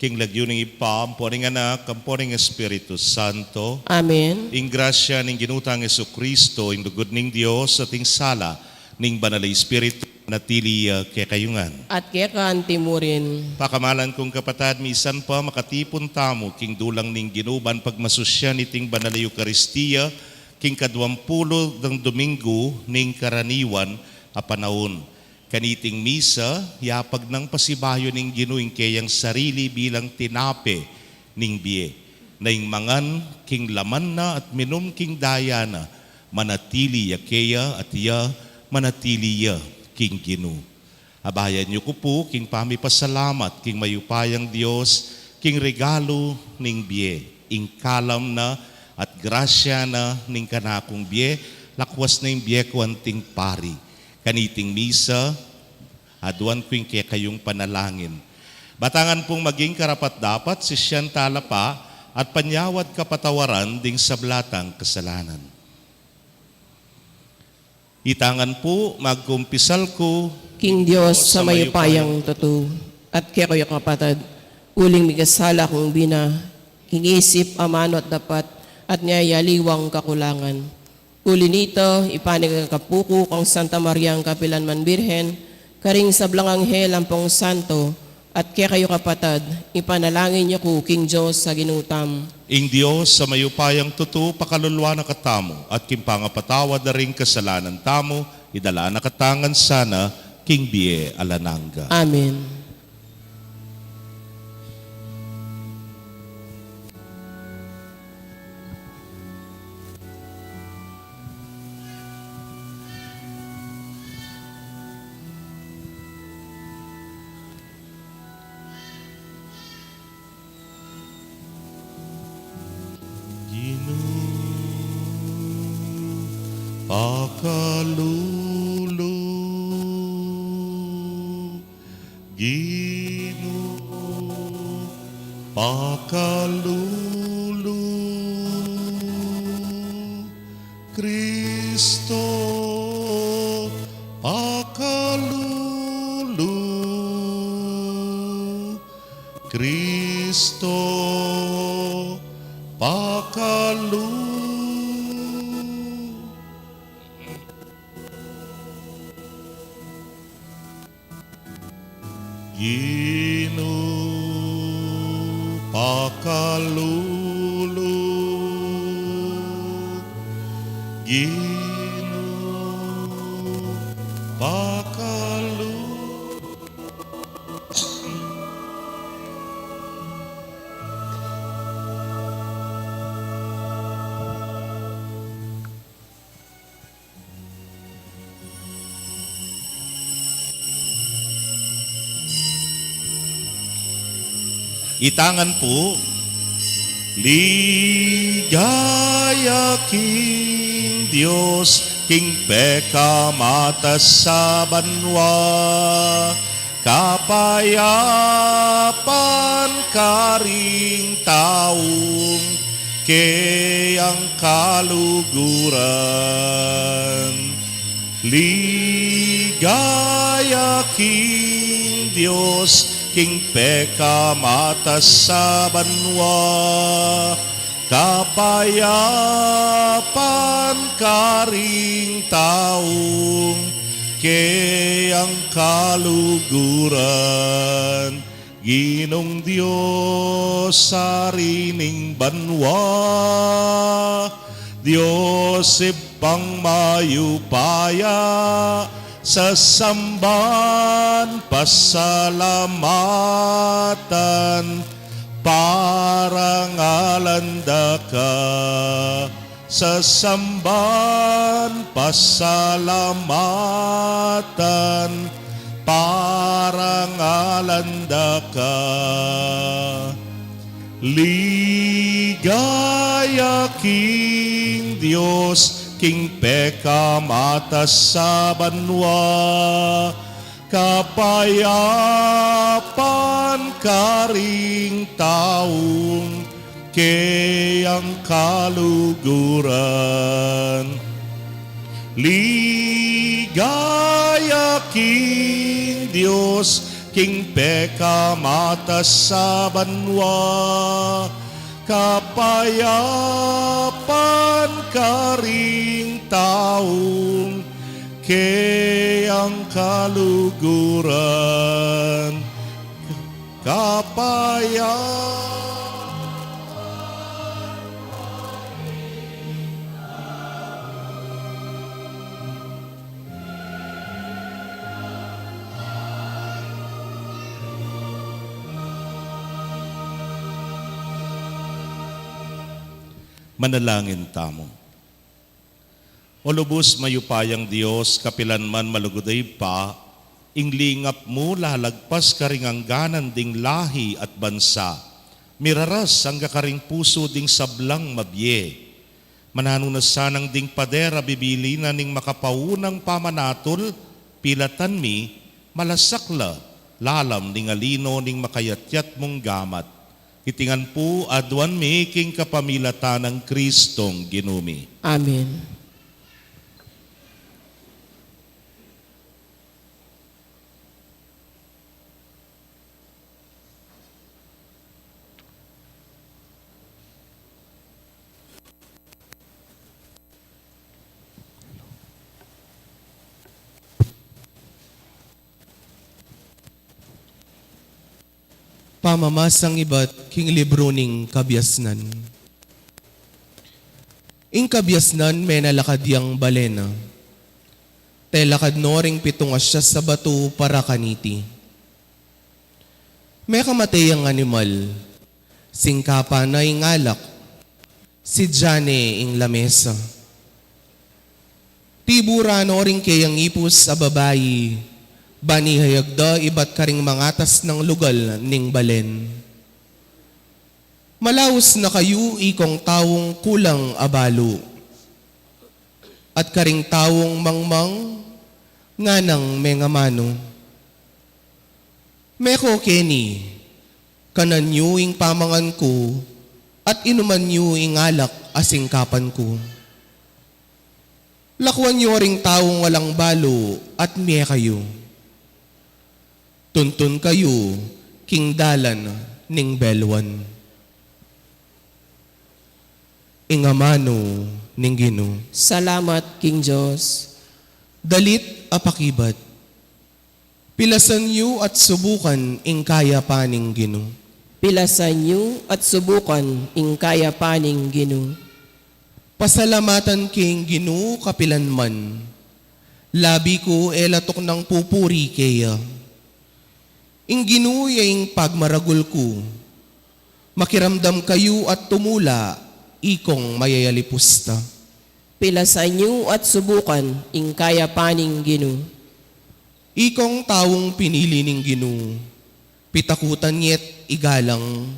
king lagyo ng ipam, poring anak, kamporing Espiritu Santo, Amen. ing grasya ning ginutang Yesu Kristo, ing lugod ning Dios, at ing sala ning banal na Espiritu, natili kay kayungan. At kaya kaan timurin. Pakamalan kong kapatad, misan pa makatipon tamo, king dulang ning ginuban pagmasusya niting banal na Eukaristiya, king kadwampulo ng Domingo ning karaniwan a panahon. Kaniting misa, yapag ng pasibayo ning ginuing kayang sarili bilang tinape ning biye. Naing mangan king laman na at minum king daya na, manatili ya kaya at ya manatili ya king ginu. Abayan niyo ko po, king pamipasalamat, king mayupayang Diyos, king regalo ning biye, ing kalam na at grasya na ning kanakong biye, lakwas na ing biye ko anting pari. Kaniting misa, aduan ko yung kaya kayong panalangin. Batangan pong maging karapat-dapat si siyan talapa at panyawad kapatawaran ding sablatang kasalanan. Itangan po, magkumpisal ko, King Diyos sa mayupayang tatu. At kaya kayo kapatid, uling migasala kong bina, king isip, amano at dapat, at nyayaliwang kakulangan. Uli nito, ipanig ang kapuko kang Santa Maria ang Kapilanman Birhen, karing sablang anghel ang pong santo, at kaya kayo kapatid, ipanalangin niyo ko, King Diyos sa ginutam. ing Diyos sa mayupayang tutu, pakalulwa na katamo, at kimpangapatawad na rin kasalanan tamo, idala na katangan sana, king biye alananga. Amen. Pakalulu, Gino, pakalulu, Kristo, pakalulu, Kristo, pakalulu. Gino, pakalulu, Gino, pakalulu. Itangan po, ligaya king Diyos, king peka matas sa banwa, kapayapan karing taong kayang kaluguran. Ligaya king Diyos, king peka matas sa banwa, kapayapan karing taong kayang kaluguran. Ginong Diyos sa rining banwa, Diyos ipang mayupaya, sa samban pasalamatan, parangalanda ka. Sa samban pasalamatan, parangalanda ka. Ligaya king Diyos, king peka matas sa banwa, kapayapan karing taong kayang kaluguran. Ligaya king Diyos, king pekamatas sa banwa, kapayapan karing taong kayang kaluguran, kapayapan. Manalangin tamo. O lubos mayupayang Diyos, kapilanman maluguday pa, inglingap mo lalagpas karingangganan ding lahi at bansa, miraras ang gakaring puso ding sablang mabye. Mananunas sanang ding padera bibili na ning makapaunang pamanatol, pilatan mi, malasakla, lalam ning alino ning makayatyat mong gamat. Itingan po adwan mi king kapamilatan ng Kristong ginumi. Amen. Pamamasang iba't king libro ning kabyasnan. Ing kabyasnan may nalakad yang balena. Telakad no ring pitong asya sa bato para kaniti. May kamatay ang animal. Singkapa na ing alak. Si Jane ing lamesa. Tibura no ring kayang ipus sa babayi. Banihayagda iba't karing mangatas ng lugal ning balen. Malaos na kayo ikong tawong kulang abalo. At karing tawong mangmang nganang mengamano. Meko Kenny, kanan yu ing pamangan ko at inuman yu ing alak asingkapan ko. Lakwan yu ring tawong walang balo at miye kayo. Tuntun kayo, king dalan ning belwan. Ingamano ning Ginoo. Salamat, King Diyos. Dalit apakibat. Pilasan yu at subukan ing kaya paning Ginoo. Pilasan niyo at subukan ing kaya paning Ginoo. Pasalamatan king Ginoo kapilanman. Labi ko elatok ng pupuri kaya. Ing Ginoo ing pagmaragul ko. Makiramdam kayo at tumula, ikong mayayalipusta. Pilasan niyo at subukan ing kaya paning Ginoo. Ikong tawong pinili ning Ginoo. Pitakutan yet igalang,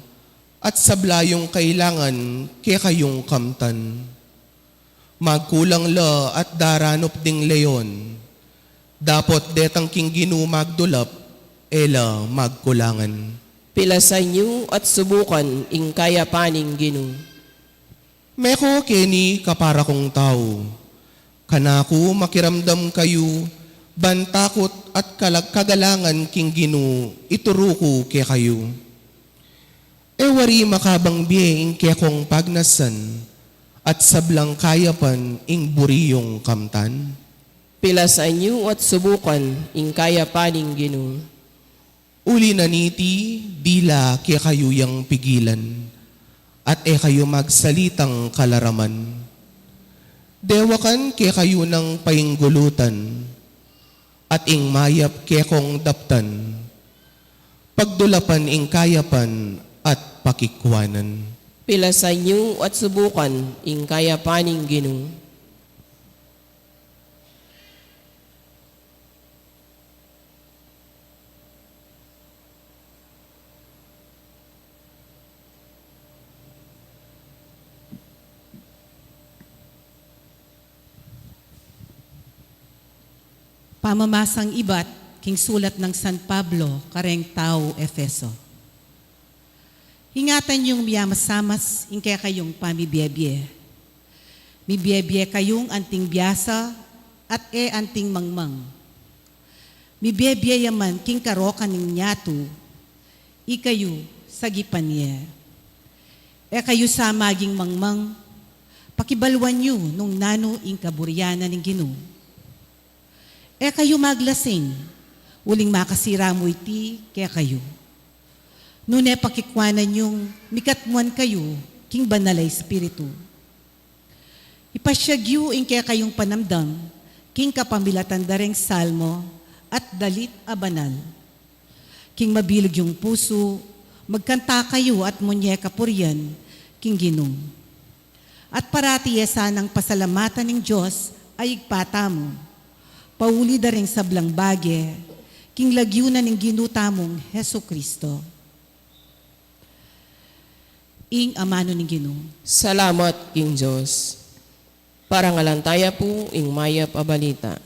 at sablayong kailangan kaya kayong kamtan. Magkulang la at daranop ding leon. Dapot detang king Ginoo magdulap, ela magkulangan. Pilasan niyo at subukan ing kaya paning Ginoo. Meko Kenny kapara kong tao. Kanako makiramdam kayo, bantakot at kagalangan king Ginoo, ituruko ke kayo. Ewari makabang bieng ke kong pagnasan, at sablang kayapan ing buriyong kamtan. Pilasan niyo at subukan ing kaya paning Ginoo. Uli na niti, dila kaya kayo yang pigilan, at kayo magsalitang kalaraman. Dewakan kaya kayo ng painggulutan, at ing mayap kaya kong daptan, pagdulapan ing kayapan at pakikwanan. Pilasan niyo at subukan ing kaya paning Ginoo. Pamamasang iba't king sulat ng San Pablo, kareng tao Efeso. Hingatan yung miyamasamas ing kaya kayong pamibiyebye. Mibiyebye kayong anting biyasa at anting mangmang. Mibebiyayaman king karokan ning nyatu, ikayo sagipan niya. Kayo sa maging mangmang, pakibalwan nyo nung nano ing kaburyana ng Ginoo. Kayo maglasing, uling makasira mo iti kaya kayo. Nune pakikwanan yung mikatmuan kayo king banalay espiritu. Ipasyagyo ing kaya kayong panamdam, king kapamilatan dareng salmo at dalit a banal. King mabilog yung puso, magkanta kayo at munyeka puryan, king Ginoo. At parati sanang pasalamatan ng Diyos ay igpata mo. Pauli dareng sablang bagye, king lagyunan ng ginutamong Heso Kristo. Ing amano ng Ginoo. Salamat, King Diyos. Parangalantaya po, ing maya pabalita.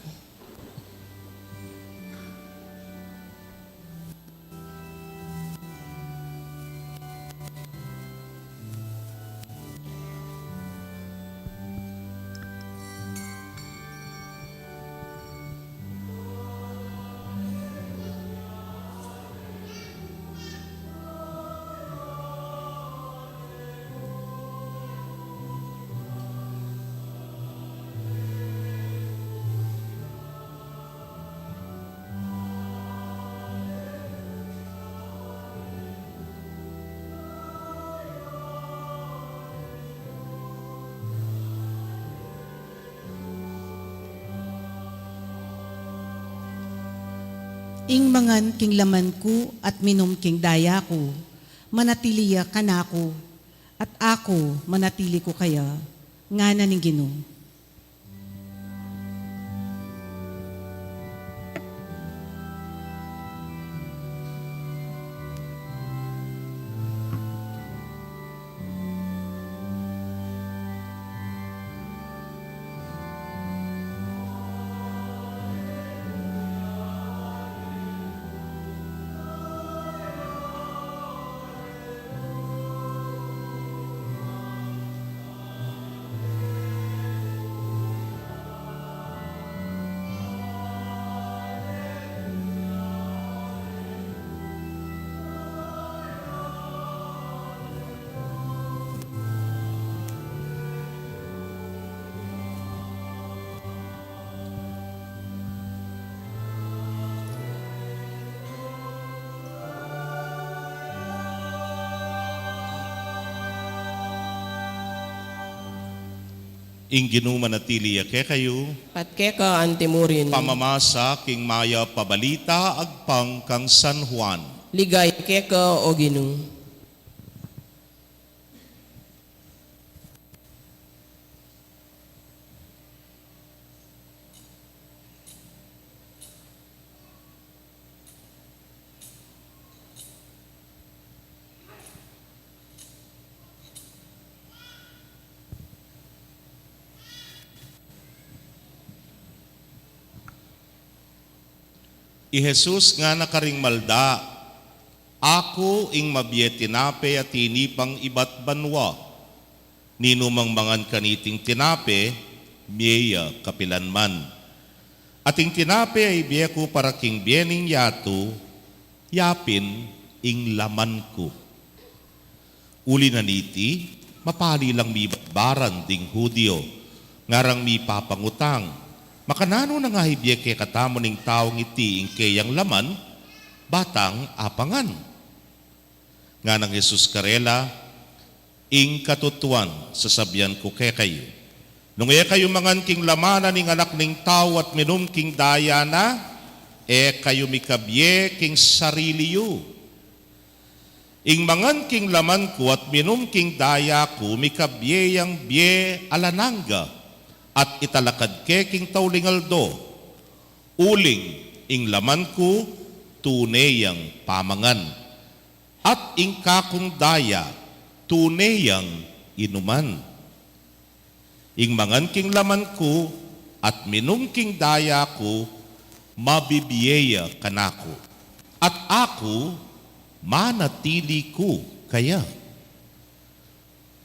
Ing mangan king laman ko at minom king daya ko, manatiliya kanako, at ako manatili ko kaya, ngana ning Ginoo. Ing Ginoo manatili kay kayo, At keka antimurin, pamamasa king maya pabalita agpang kang San Juan. ligay keka o Ginoo. I Jesus nga nakaring malda, ako ing mabiye tinape at tinipang ibat banwa. Ninumang mangan kaniting tinape, miya kapilanman. Ating tinape ay biye ko para king biening yato, yapin ing laman ko. Uli na niti, mapali lang mi baran ding Hudyo, ngarang mi papangutang. Makanano na nga hibye kay katamo ning taong iti ing kayang laman, batang apangan. Nga ng Jesus karela, ing katutuan sasabihan ko kay kayo. Nung kayo mangan king lamanan ning anak ning tao at minum king daya na, kayo mikabye king sarili yu. Ing mangan king laman ko at minum king daya ko, mikabye yang bye alananga. At italakad ke king taulingaldo, uling ing laman ko tunayang pamangan, at ing kakong daya tunayang inuman. Ing mangan king laman ko at minum king daya ko, mabibiyeya kanako, at ako manatili ko kaya.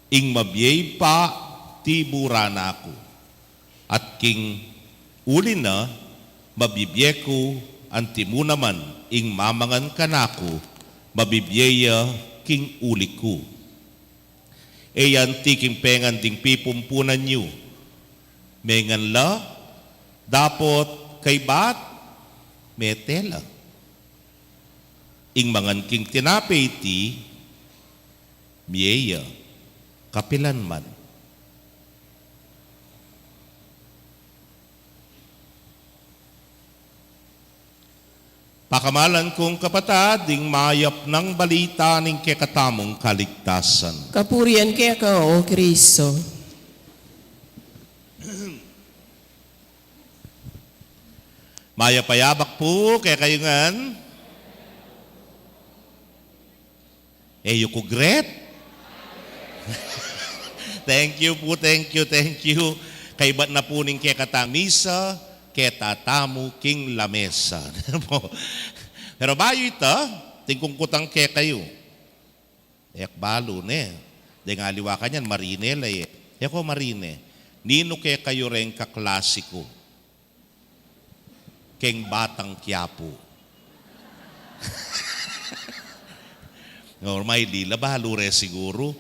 Ing mabiyay pa tiburan ako. At king uli na, mabibye ko anti mo naman ing mamangan kanako, mabibyeya king uli ko. Eyan tiking pengan ding pipumpunan niyo, mengan la, dapot kay bat, metela. Ing mangan king tinapay ti, miyeya, kapilan man. Pakamalan kong kapatad, ding mayap ng balita ning kekatamong kaligtasan. Kapurian kaya ka, O Kristo. Mayapayabak po kaya kayo ngan. Eyo ko great. Thank you po, thank you. Kay ba't na po ning kekatamisa, ketatamu king lamesa. Pero bayo ito, tingkong kutang ke kayo. Ek balo ne. De nga liwa ka niyan, marine lay. Eko marine. Nino ke kayo rin kaklasiko. Keng batang Quiapo. Normal, lila balo re siguro.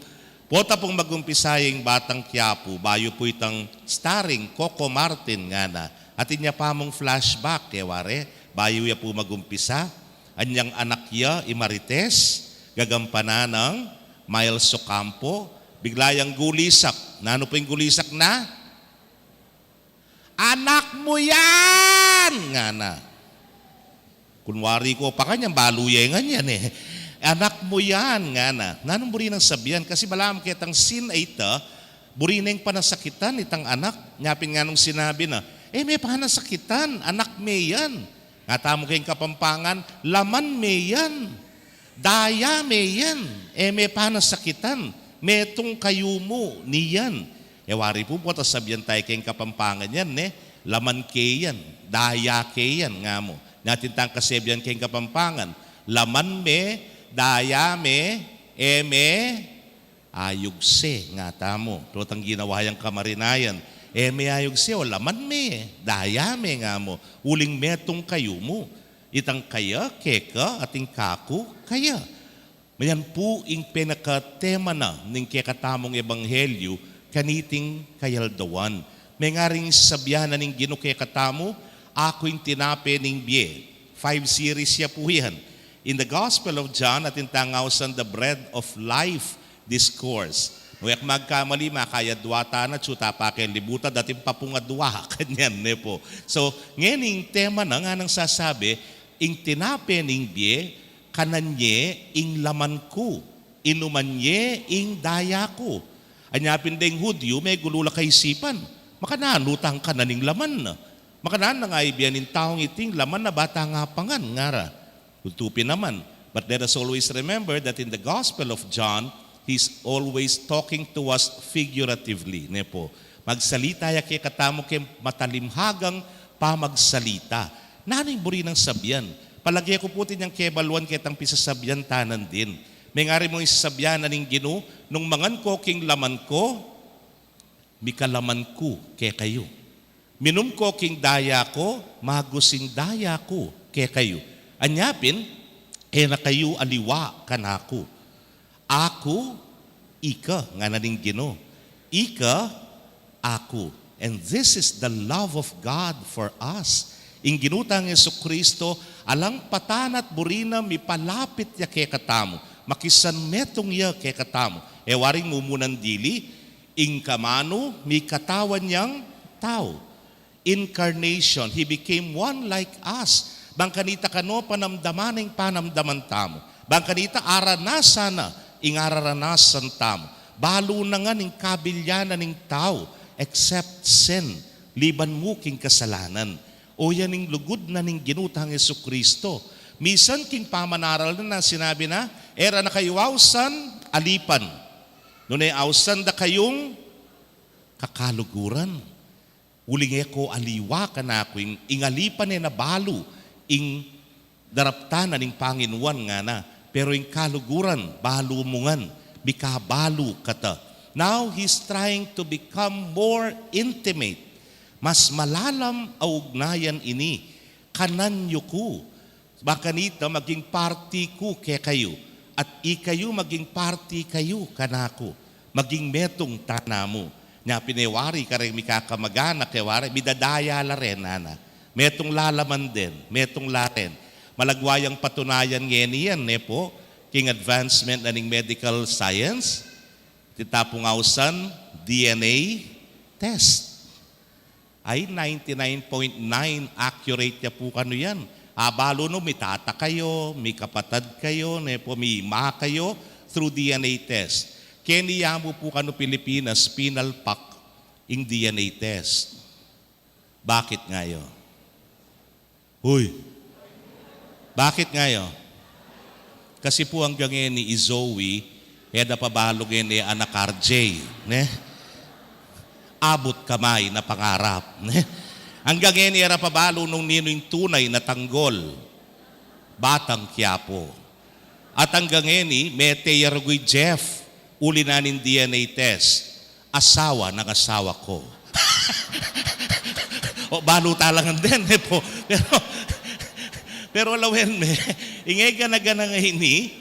Pota pong magumpisayang batang Quiapo, bayo po itang starring Coco Martin nga na. At inya pa mong flashback, keware, bayo ya po magumpisa, anyang anak ya, Imarites, gagampanan ng Miles Ocampo, biglayang gulisak. Nano po yung gulisak na? Anak mo yan! Nga na. Kunwari ko pa kanyang baluyengan yan eh. Anak mo yan nga na. Nanong buri ng sabihan? Kasi malam kitang sin ay ita, buri na yung panasakitan itang anak. Nyapin nga nung sinabi na, may panasakitan, anak me yan. Nga tamo kayong kapampangan, laman me yan. Daya me yan. May panasakitan. Metong kayo mo niyan. Wari po po, sabihan tayo kayong kapampangan yan, laman kay yan. Daya kay yan nga mo. Natin tang kasabihan kayong kapampangan, laman me, daya me, ayugse nga tamo. Tutang ginawa yung kamarinayan. May ayugse o laman me, daya me nga mo. Uling metong kayo mo. Itang kaya, keka, ating kaku, kaya. Mayan po ing pinakatema na ng kekatamong ebanghelyo kaniting kayaldawan. May nga rin sabihan na ning Ginoo kekatamo, ako'y tinape ning biye. 5 series ya po yan. In the Gospel of John, atin tangawsan the bread of life discourse. Nuyak magkamali, makaya duwata na, tsuta pa kay libuta, dating papungadwa, kanyan ne po. So, ngayon tema na nga nang sasabi, ing tinape ning biye, kananye ing laman ko, inumanye ing daya ko. Anyapin ding Hudyo, may gulula kaisipan. Makananutang ka na ning laman na. Makanan na nga ibiyanin taong iting laman na bata nga pangan, ngara. Utupin naman. But let us always remember that in the Gospel of John, He's always talking to us figuratively. Nepo. Magsalita ya kay katamo kay matalimhagang pamagsalita. Nanay buri ng sabyan. Palagi ko putin yung kebaluan kitang pisasabyan tanan din. May ngari mong isasabyan na ning Ginoo, nung mangan ko king laman ko, mikalaman ko kay kayo. Minum ko king daya ko, magusing daya ko kay kayo. Anyapin, na kayo aliwa kanako. Ako, ika, nga na ning Ginoo. Ika, ako. And this is the love of God for us. Ing ginutang Jesucristo, alang patanat burina mipalapit ya kay katamo. Makisan metong ya kay katamo. Waring mumunan dili, ing kamano, mi katawan niyang tao. Incarnation, He became one like us. Bangkanita kano panamdaman ng panamdaman tamo. Bangkanita aranasan na, ing araranasan tamo. Balo na nga ning kabilyanan ng tao, except sin, liban mo king kasalanan. O yan ning lugod na ning ginutang Jesucristo. Misan king pamanaral na sinabi na, era na kayo awsan, alipan. Nunay awsan da kayong kakaluguran. Uling ko aliwa ka na ako, ingalipan na balo, ing daraptanan ning Panginuan nga na. Pero ing kaluguran, balo mungan, bikabalo kata. Now, He's trying to become more intimate. Mas malalam ang ugnayan ini. Kananyo ko. Bakanita maging party ko kay kayo. At ikayo maging party kayo kanako. Maging metong tanamo. Nya pinewari kareng mikakamagana kewari midadaya la ren ana. Metong lalaman din, metong laten. Malagwayang patunayan ngeniyan po king advancement aning medical science. Titapong ausan DNA test. Ay 99.9 accurate ya po kano yan. Abalo no, may tata kayo, may kapatad kayo, po, may ima kayo through DNA test. Kaya mo po kano Pilipinas, pinalpak yung DNA test. Bakit ngayon? Huy! Bakit ngayon? Kasi po ang ganyan ni Zoe, na pabalog ni anak RJ. Ne? Abot kamay na pangarap. Hanggang ngayon era pabalo nung nino'y tunay na tanggol. Batang Quiapo. At hanggang ngayon, Mete Yargoy Jeff, uli na nin DNA test. Asawa ng asawa ko. O balo talangan din po. Pero alawen ingay ka na ganang ini,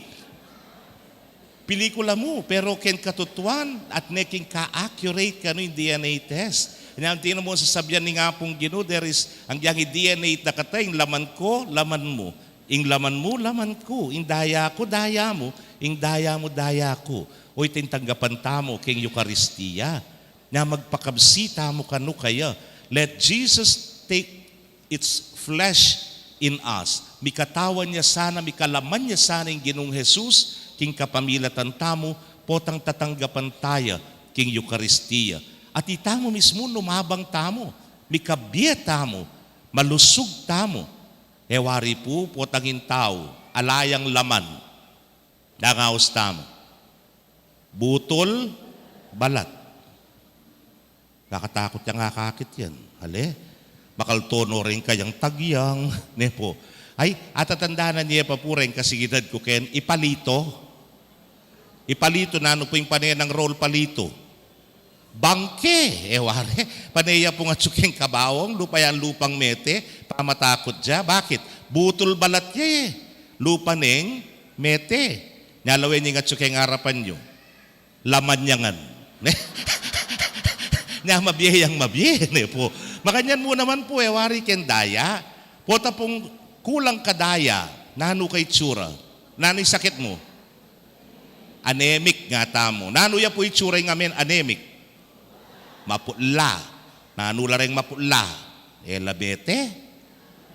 pelikula mo, pero ken katutuan at neking ka-accurate ka no yung DNA test. Ang tinan mo sa sabyan ni nga pong Ginoo, there is, ang yang DNA na katay, laman ko, laman mo. Ing laman mo, laman ko. Ing daya ko, daya mo. Ing daya mo, daya ko. O itintanggapan tamo king Eucharistia. Na magpakabsita mo kanu kaya. Let Jesus take its flesh in us. Mikatawan niya sana, mikalaman niya sana yung Ginoong Jesus, king kapamilatan tamo, potang tatanggapan tayo, king Eucharistia. At itamo mismo lumabang tamo, mikabye tamo, malusog tamo. Ewari po, potangin tao, alayang laman, nangaos tamo. Butol, balat. Kakatakot yung kakakit yan. Hali, makaltono rin kayang tagyang, nepo. Ay, atatandaan niya pa po rin kasigidad ko ken, ipalito. Ipalito na ano po yung paneya ng roll palito. Bangke, eware. Paneya po nga tsuking kabawang, lupayan lupang mete, pamatakot dya. Bakit? Butol balat niya eh. Lupa neng mete. Nyalawin niya nga tsuking harapan nyo. Laman niya ngan. Nya mabiyayang mabiye po. Makanyan mo naman po, ewari ken daya. Pota pong kulang kadaya, nano kay tsura. Nano'y sakit mo? Anemic nga tamo. Nano ya po itsura yung amin, anemic. Maputla. Nano la rin maputla. Labete.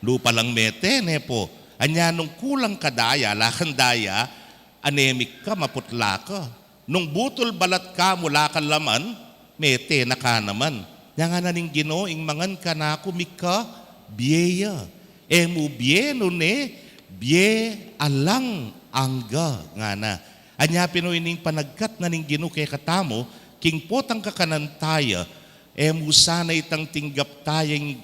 Lupa lang mete, po. Anya nung kulang kadaya, lakandaya, anemic ka, maputla ka. Nung butol balat ka, mula ka laman, mete na ka naman. Nga nga naning Ginoo, ing mangan ka na ako, mika, biyeya. Emu biye no ne, biye alang angga nga na. Anya Pinoy ning panagkat na ning Ginoo kay katamo, king potang kakanantaya, emu sana itang tinggap tayong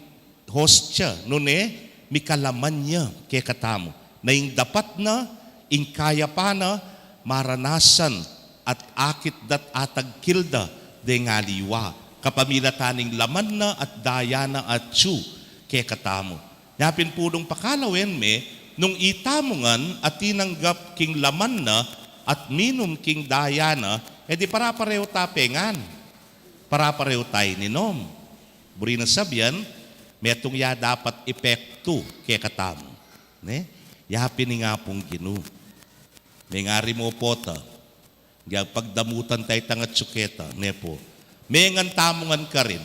hostya, no ne, mikalaman niya kay katamo. Na ing dapat na, ing kaya pa na, maranasan at akit dat atag kilda de ngaliwa. Kapamilataning laman na at daya na at tsu kay katamo. Yapin pulong pakalawin nung itamungan at tinanggap king laman na at minum king daya na, edi para-pareho tapengan. Para-pareho tayo ninom. Buri na sabyan, metong ya dapat epekto kay katamo. Ne? Yapin ni nga pong Ginoo. May ngari mo pota. Pagdamutan tayo tangat tsuketa. Ne po. May ngan tamungan ka rin.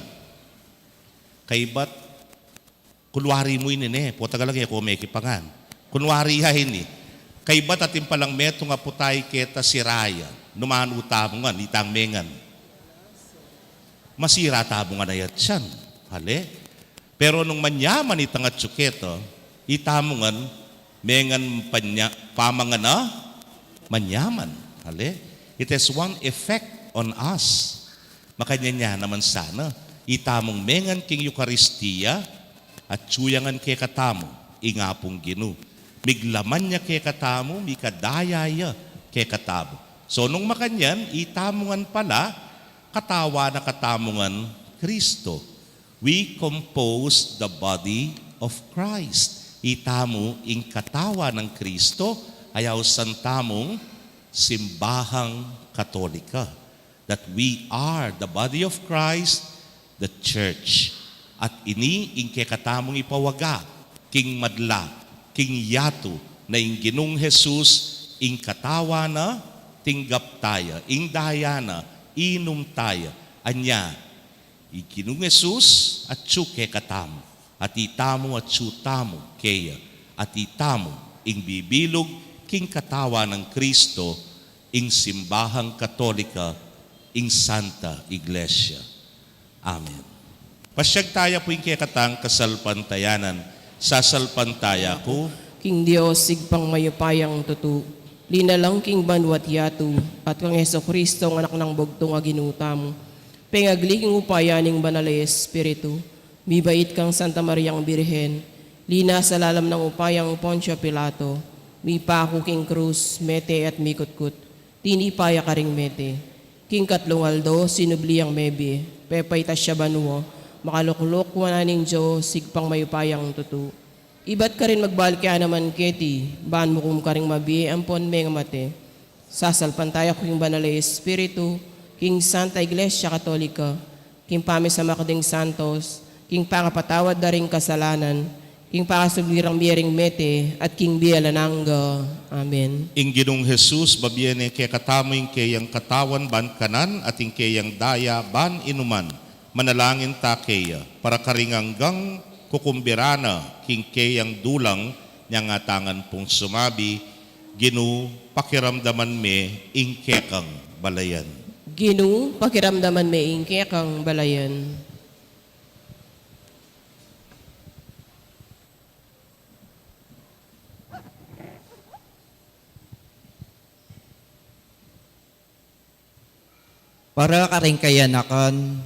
Kay ba't kunwari mo ini po tagalagay ako may kipangan. Kunwari ha ini. Kay ba't atin palang meto nga po tayo keta si Raya. Numaan utamungan, itang mengan. Masira tamungan na yat siyan. Hali. Pero nung manyaman itang at tsuketa, itamungan, mengan pamangan na, manyaman. Hali. It has one effect on us. Makanya niya naman sana, itamong mengan king Eucharistia at tsuyangan kay katamo, ingapong Ginoo. Miglaman niya kay katamo, mikadayaya kay katamo. So nung makanyan, itamungan pala, katawa na katamungan Kristo. We compose the body of Christ. itamo ing katawa ng Kristo, ayaw santamong simbahang katolika. That we are the body of Christ, the church. At ini ing kekatamong ipawaga, king madla, king yato, na ing Ginong Jesus, ing katawa na, tinggap taya, ing dayana, inom taya, anya, Ginong Jesus at tsuke katamo, at itamo at tsutamo keya, at itamo ing bibilog king katawa ng Kristo, ing simbahang katolika, ing Santa Iglesia. Amen. Pasyag tayo po ing kekatang kasalpantayanan, sasalpantaya ko, King Dios, sigpang mayupayang tutu, linalang king banwat yatu, at kang Heso Kristo, ang anak ng bugtong aginutamo. Pengagliging upayaning banal ay Espiritu, mibait kang Santa Mariang Birhen, lina sa lalam ng upayang Poncio Pilato, mipako king krus, mete at mikutkut, tinipaya ka ring mete. King Katlungaldo, sinubliang mebi, pepay tasya banuo, makaluklok wananing Diyos, sigpang mayupayang tutu. Ibat ka rin magbalik kaya naman keti, baan mo kum ka ring mabi, ampon may mate. Sasalpantaya ko king banal ay Espiritu, king Santa Iglesia Katolika, king pamisama kading santos, king pangapatawad na ring kasalanan, king pakasublirang biyering mete, at king biyalananga. Amen. ing Ginong Jesus, babiene kaya katamo ing kayang katawan ban kanan, at ing kayang daya ban inuman, manalangin ta kaya, para karinganggang kukumbirana, king kayang dulang, niyang atangan pong sumabi, Ginu, pakiramdaman me, ing kekang balayan. Ginu, pakiramdaman may ingke kang balayan. Para ka rin kayanakan,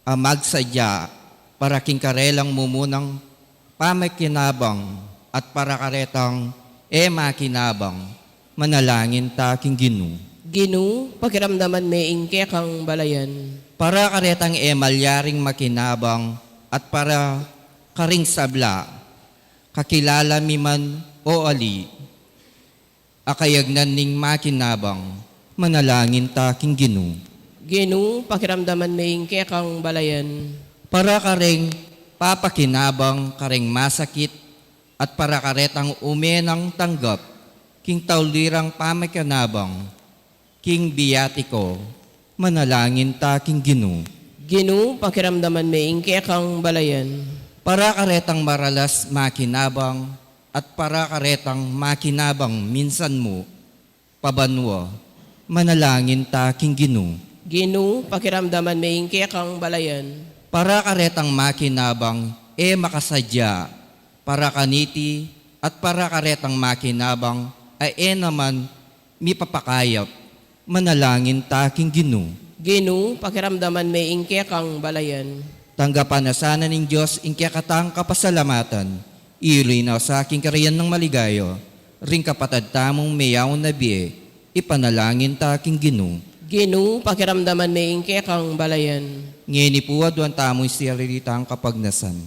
magsadya, para king karelang mumunang pamakinabang, at para karetang makinabang, manalangin ta king Ginu. Ginu, pakiramdaman may ingke kang balayan. Para karetang malyaring makinabang, at para karing sabla, kakilala mi man o ali, akayagnan ning makinabang, manalangin ta king Ginu. Ginu, pakiramdaman may ingke kang balayan. Para karing papakinabang, karing masakit, at para karetang umenang tanggap, king taulirang pamakinabang, king biyatiko, manalangin ta king Ginu. Ginu, pakiramdaman may ingke kang balayan. Para karetang maralas makinabang, at para karetang makinabang minsan mo, pabanwa, manalangin ta king Ginu. Ginu, pakiramdaman may ingke kang balayan. Para karetang makinabang, makasadya, para kaniti, at para karetang makinabang, ay naman mipapakayap, manalangin ta king Ginu. Ginu, pakiramdaman may ingke kang balayan. Tanggapan na sana ng Diyos ingkya katang kapasalamatan, ilinaw sa aking karayan ng maligayo, ring kapatad tamong mayaw na biye, ipanalangin ta king Ginu. Ginu, pakiramdaman may ingke kang balayan. Ngeni puwa duwan tamo'y siyarilitang kapagnasan.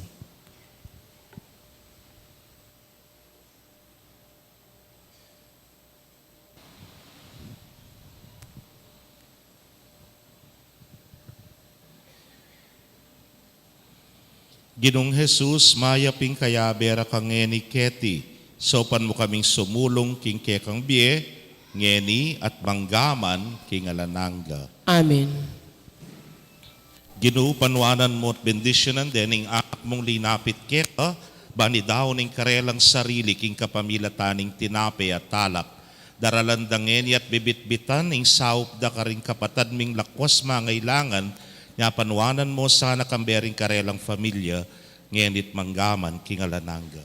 Ginong Jesus, mayaping kaya bera kang ngeni keti, sopan mo kaming sumulong king kekang biye, ngeni at manggaman king alananga. Amen. Ginu, panwanan mo at bendisyonan din, ing anak mong linapit keka, bani daw ning karelang sarili, king kapamilataning tinape at talak, daralandangeni at bibitbitan, ing saup da karing kapatad ming lakwas mangailangan, nga panwanan mo sana kambering karelang familia, ngenit manggaman king alananga.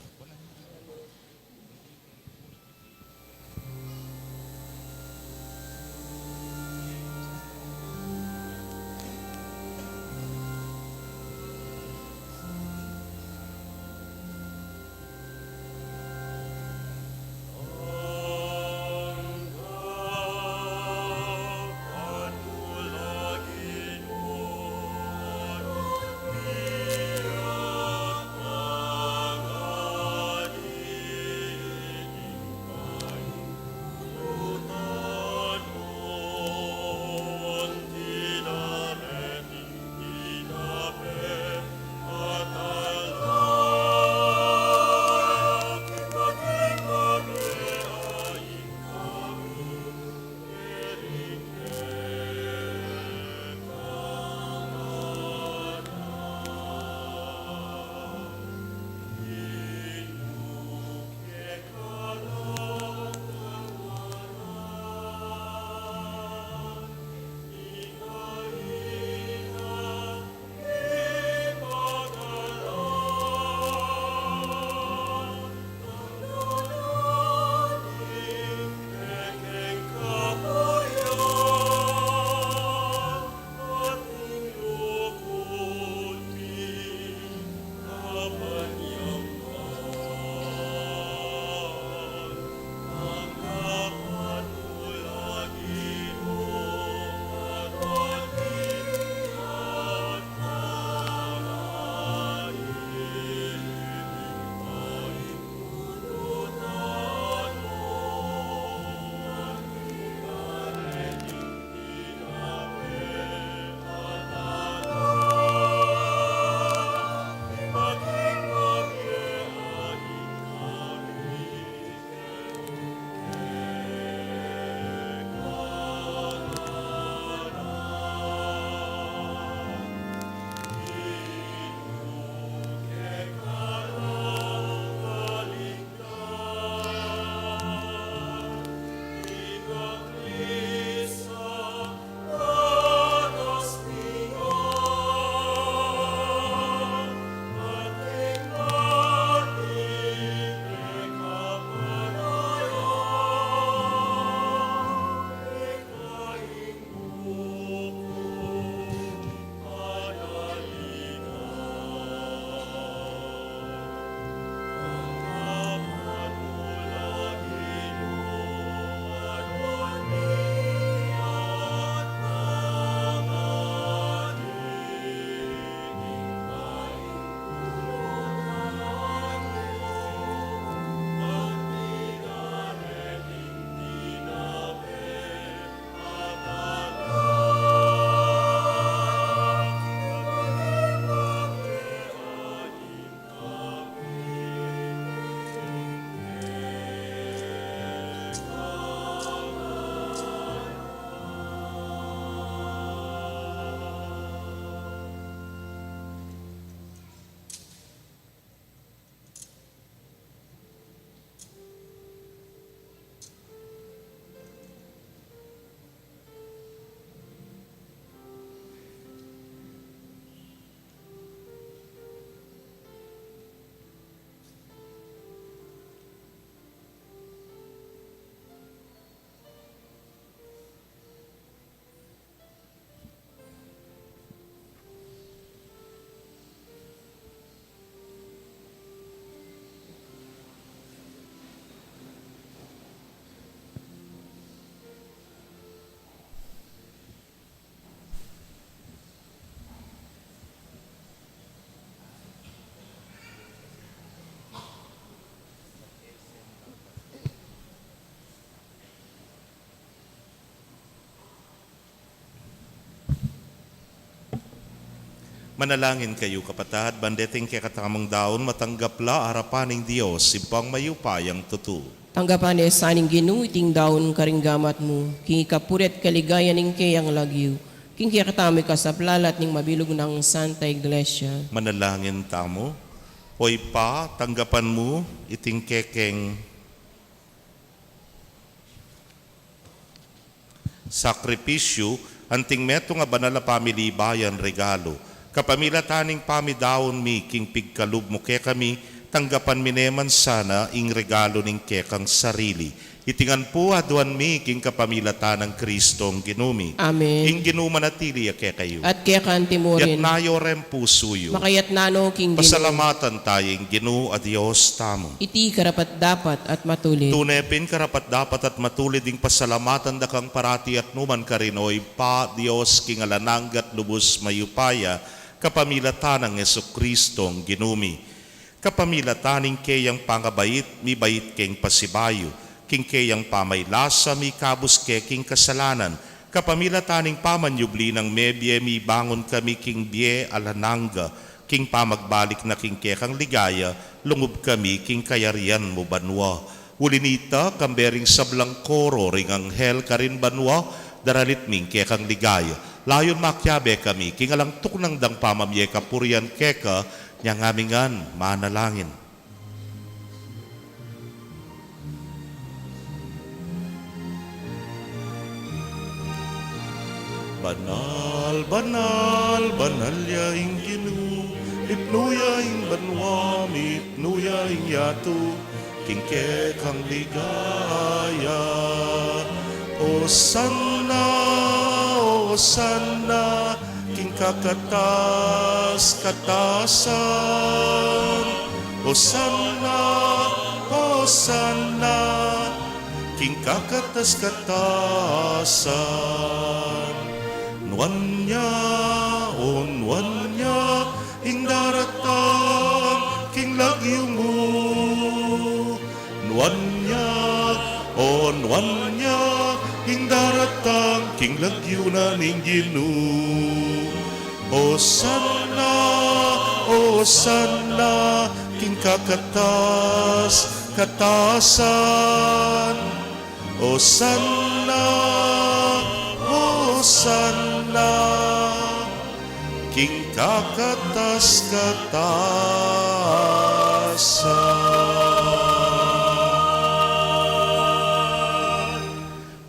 Manalangin kayo kapatad, bandeting kay katamang daon, matanggapla harapan ng Diyos, simpang mayupayang tutu. Tanggapan sa aning Ginoo iting daon karinggamat mo, king ikapurit kaligaya ning kayang lagyo, king katami ka sa plalat ning mabilog ng Santa Iglesia. Manalangin tamo, oy pa, tanggapan mo, iting kekeng sakripisyo, anting meto nga banal na family bayan regalo. Kapamilataning pamidaon mi, king pigkalub mo ke kami, tanggapan mi neman sana ing regalo ning kekang sarili. Itingan po aduan mi, king kapamilatan ng Kristong ginumi. Amen. Ing ginumanatili ke kayo. At kaya kanti mo Yat rin, nayo rem pusuyo. makayat nano king Ginoo, Pasalamatan tayong Ginoo a Dios tamo. iti karapat dapat at matuloy. Tunepin karapat dapat at matulid ding pasalamatan da kang parati at numan karinoy pa Dios king alananggat lubos mayupaya kapamilatan ng Jesukristong ginumi. Kapamilataning kayang pangabait mi bait keng pasibayo, king kayang pamaylasa mi kabus ke king kasalanan. Kapamilataning pamanyubli ng mebye mi bangon kami king bie alananga, king pamagbalik na king kekang ligaya, lungub kami king kayarian mo banwa. Ulinita kambering sablang koro ring anghel karin banwa, daralit ming kekang ligaya. Layon makyabe kami, king alang tuknang dang pamamye kapurian keka, niyang amingan manalangin. Banal, banal, banal yaing Ginoo, ipnuyaing banwa, ipnuyaing yato, kingke kang ligaya. O sana, king kakatas, katasan. O sana, king kakatas, katasan. Nuan niya, ing daratang, king lagyo mo. Nuan niya, ing daratang, king lagyo na ning Ginoo. O sana, king kakatas, katasan. O sana, king kakatas, katasan.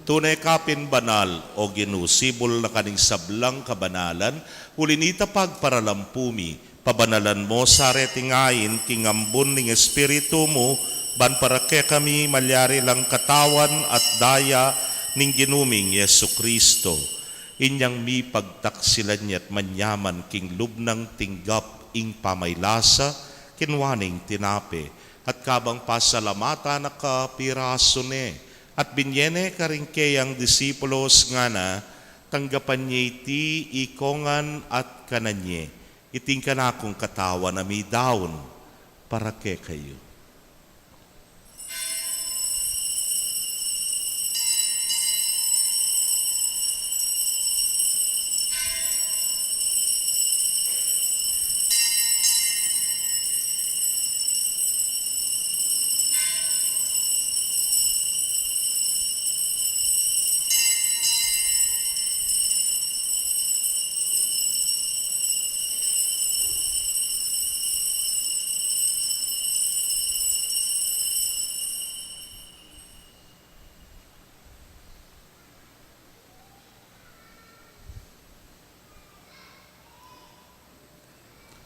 Tunay kapin banal o ginusibol na kaning sablang kabanalan, ulinita pagparalampumi, pabanalan mo sa retingain, king ambon ning espiritu mo, ban para ke kami malyari lang katawan at daya ning ginuming Yesukristo. Inyang mi pagtaksilan niya at manyaman king lubnang tinggap ing pamaylasa, kinwaning tinape, at kabang pasalamata na kapiraso ne, at binyene karingkeyang disipulos nga na, tanggapan niya iti ikongan at kananye, iting kanakong katawa na mi daon, para ke kayo.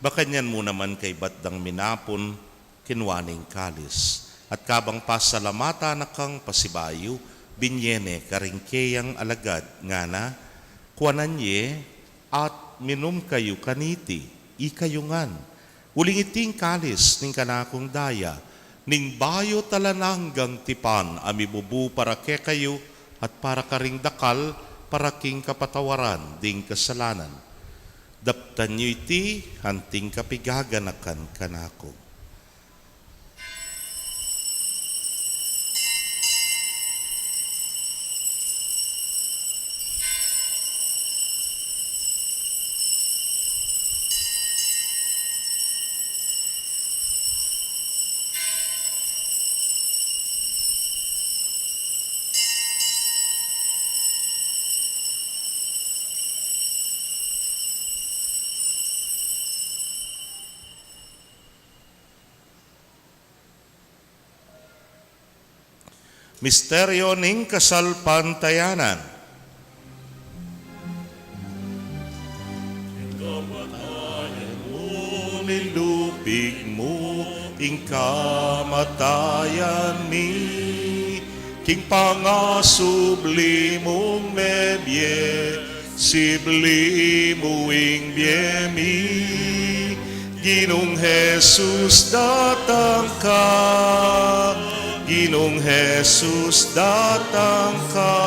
Bakanyan mo naman kay batdang minapon, kinwaning kalis. At kabang pasalamata na kang pasibayo, binyene karingkeyang alagad nga na, kuananye at minum kayo kaniti, ikayungan. Uling iting kalis ning kanakong daya, ning bayo talananggang tipan, amibubu para ke kayo, at para karing dakal, para king kapatawaran, ding kasalanan. Daptan nyo iti, hanting kapigaganakan kanako. Misteryo ning kasalpantayanan. Kamatayan mo, nilupig mo, ing kamatayan mi, king pangasublimong mebye, siblimuing biemi, Ginong Jesus datang ka, Ginong Jesus datang ka,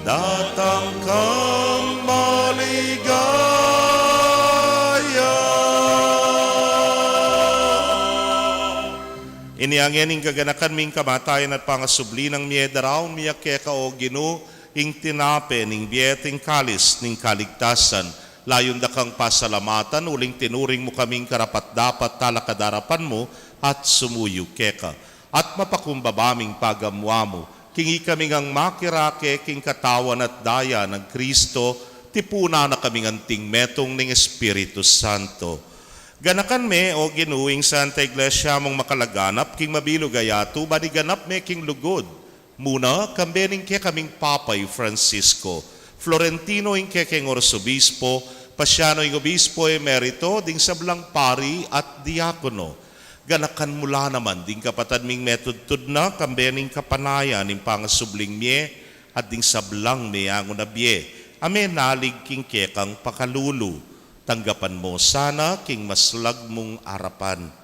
datang kang maligaya. Iniangyan ing kaganakan ming kamatayan at pangasubli ng miedaraw miyak keka o Ginoo ing tinape ning biyeteng kalis ning kaligtasan. Layon da kang pasalamatan, uling tinuring mo kaming karapat-dapat talakadarapan mo at sumuyo keka. At mapakumbabaming pagamwa mo, kingi kaming ang makirake king katawan at daya ng Kristo, tipuna na kaming anting metong ning Espiritu Santo. Ganakan me o ginuing Santa Iglesia mong makalaganap, king mabilog ayato, baniganap me king lugod. Muna, kambening ke kaming Papay Francisco, Florentino ing kekeng Orsobispo, Pasyano ing Obispo Emerito, ding sablang pari at diakono. Ganakan mula naman, ding kapatad ming metudtud na, kambening kapanayan ing pangasubling mie, at ding sablang meyango na bie. Ame nalig king kekang pakalulu. Tanggapan mo sana king maslag mong arapan.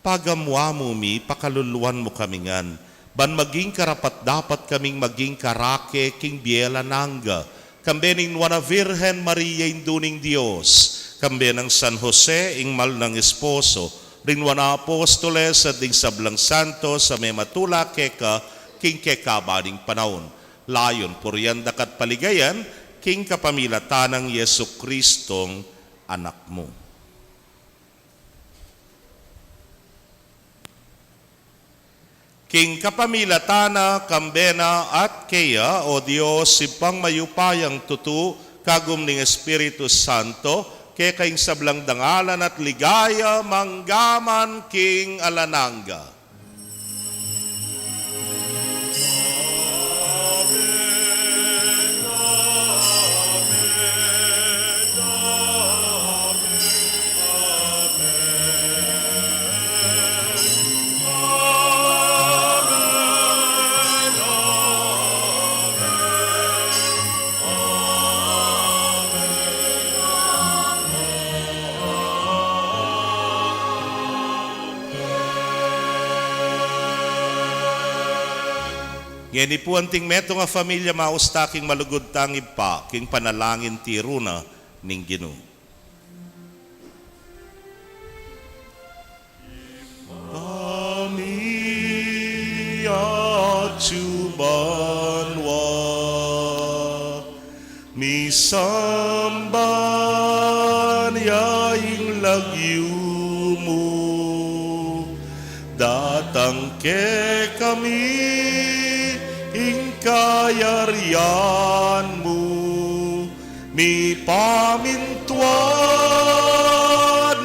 Pagamwa mo mi, pakaluluan mo kamingan. Ban maging karapat dapat kaming maging karake king biela nangga. Kambening Nuana Virgen Maria induning Dios. Kambenang San Jose ing mal ng esposo. Rinwana apostoles at ding sablang santo sa may matula keka king kekabaning panahon. Layon puryan dakat paligayan king kapamilatan ng Yesu Kristong anak mo. King kapamilatana, kambena at kaya, o Diyos, sipang mayupayang tutu, kagum ning Espiritu Santo, kaya kaing sablang dangalan at ligaya, manggaman king alananga. Ngeni po anting meto nga familia maustaking malugod tangib pa, king panalangin tiruna ning Ginoo. Ami at subanwa, misamban yaing lagyu mo, datang ke kami kayarian mo, mi pamintuan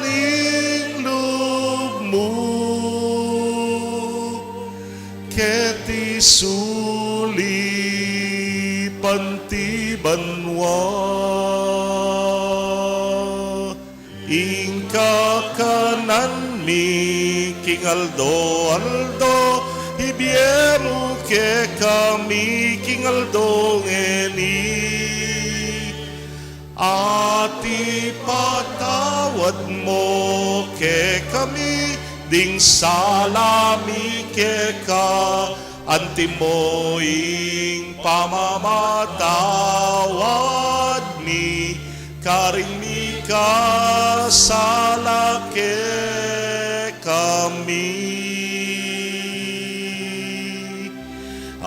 ning loob mo, keti suli pantibanwa, ing kakanan mi king aldo, ibiemu ke kami kingal dongeni, ati patawad mo ke kami, ding salami ke ka, anti mo ing pamamatawad mi, karing mi ka sala ke kami.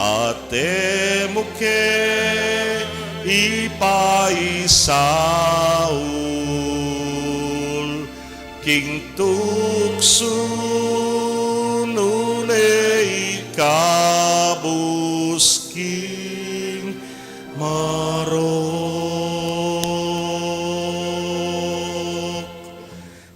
Ate mo ke ipaisaul, king tukso nunay kabus king marok.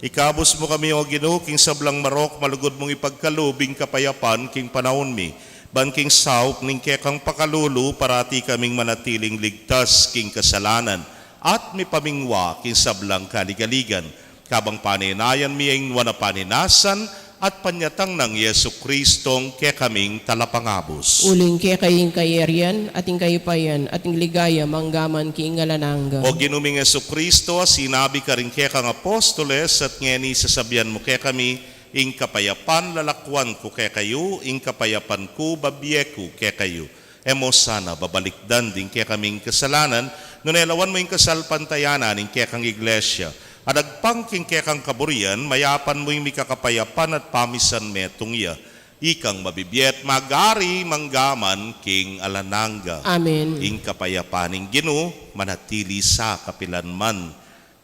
Ikabus mo kami o Ginoo king sablang marok, malugod mong ipagkalubing kapayapan king panahon mi. Banking saop ning kekang pakalulu parati kaming manatiling ligtas king kasalanan at may pamingwa king sablang kaligaligan. Kabang paninayan miyeng wana paninasan at panyatang ng Yesu Kristong kaya kaming talapangabos. Uling kaya kaying kayerian, ating kayipayan, ating ligaya, manggaman king alananga. O ginuming Yesu Kristo, sinabi ka rin kaya kang apostoles at ngeni sasabihan mo kaya kami, ing kapayapan lalakwan ko kaya kayo, ing kapayapan ko babyeku kaya kayo. Emo sana babalikdan din kaya kaming kasalanan, nunelawan mo yung kasalpantayanan ing kaya kang iglesia. Adagpangking kaya kang kaburian, mayapan mo yung mikakapayapan at pamisan metong iya. Ikang mabibiyet magari manggaman king alananga. Amen. Ing kapayapaning Ginoo manatili sa kapilanman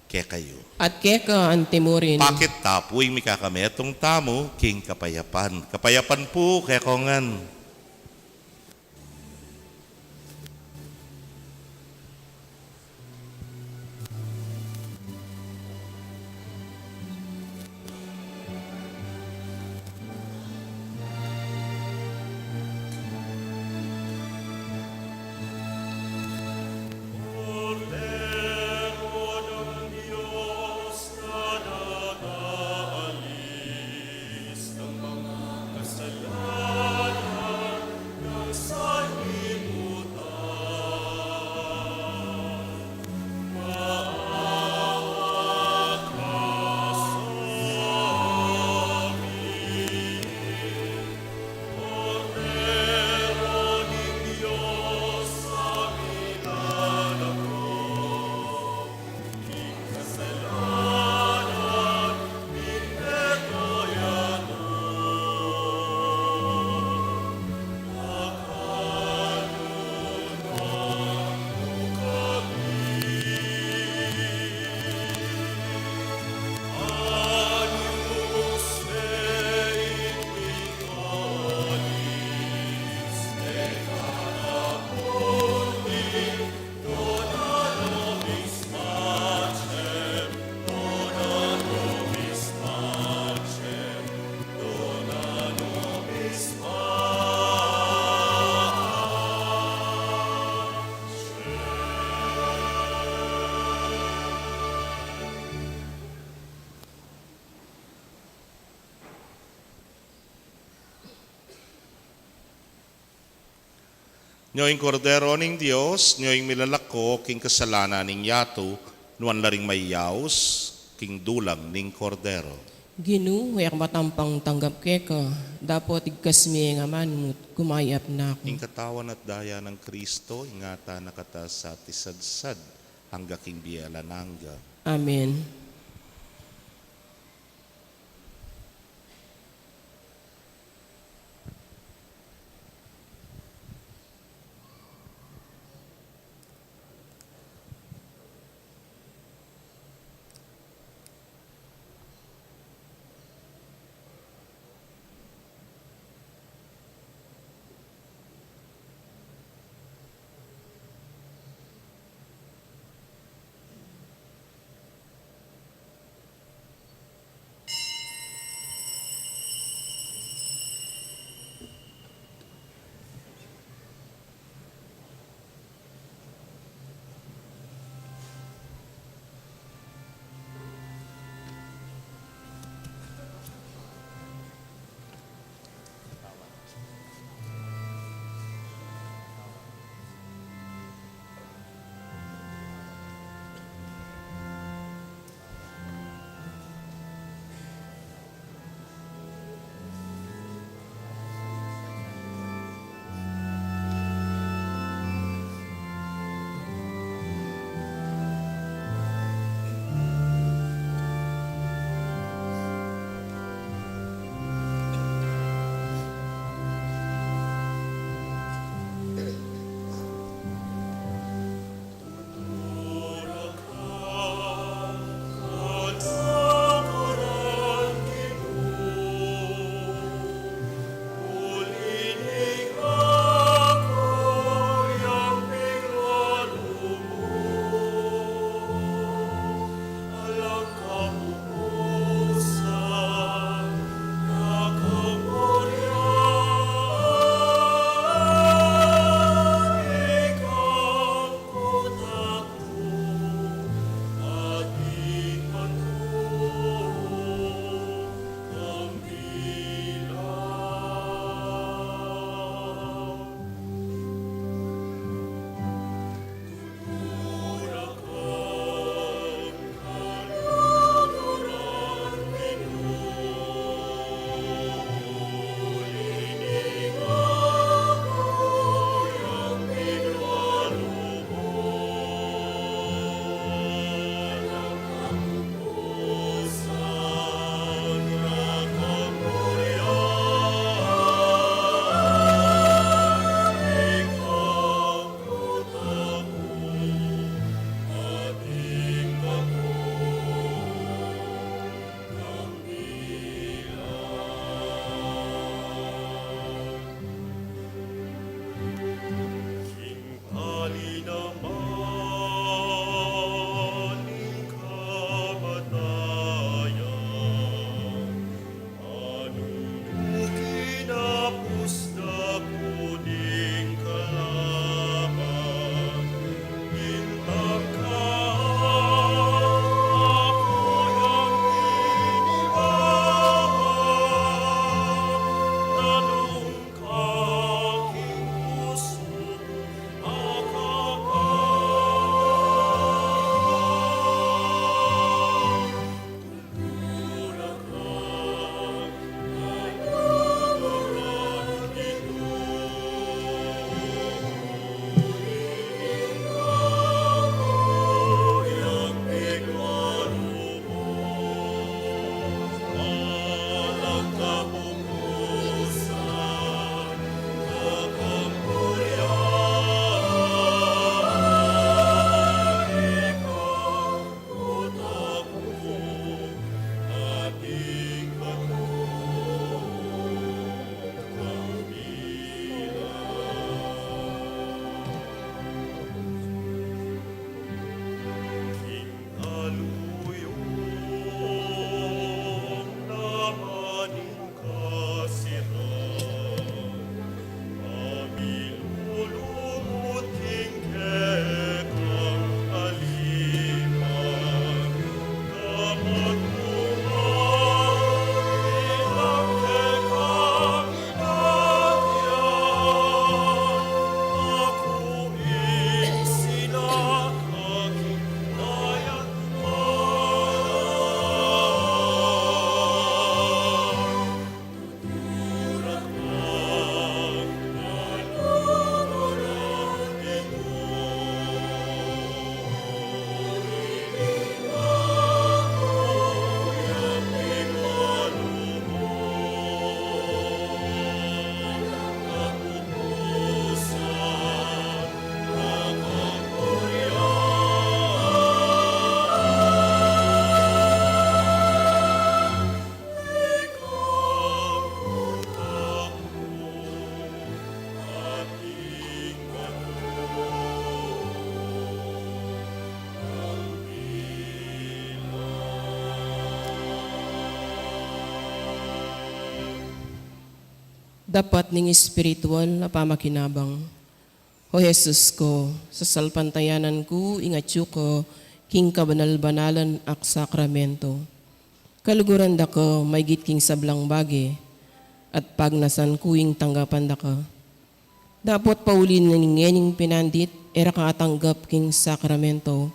kaya kayo. At keka ang timurin. Pakit tapoy mikakametong tamo king kapayapan. Kapayapan po kaya kongan. Nyoing kordero ning Dios, nyoing milalako king kasalanan ning yato, nuan laring mayaos king dulang ning kordero. Ginu, huyak matampang tanggap keka. Dapat igkas mi nga manmut, kumayap na ako. Ing katawan at daya ng Kristo, ingata nakata sa tisadsad, hangga king biyalananga. Amen. dapat ning espiritual na pamakinabang. O Jesus ko, sa salpantayanan ko, ingatyo ko, king kabanal-banalan ak sakramento. Kaluguran da ko, may git king sablang bagi, at pagnasan kuing tanggapan da ka. Dapat paulin ng ngening pinandit, era katanggap king sakramento.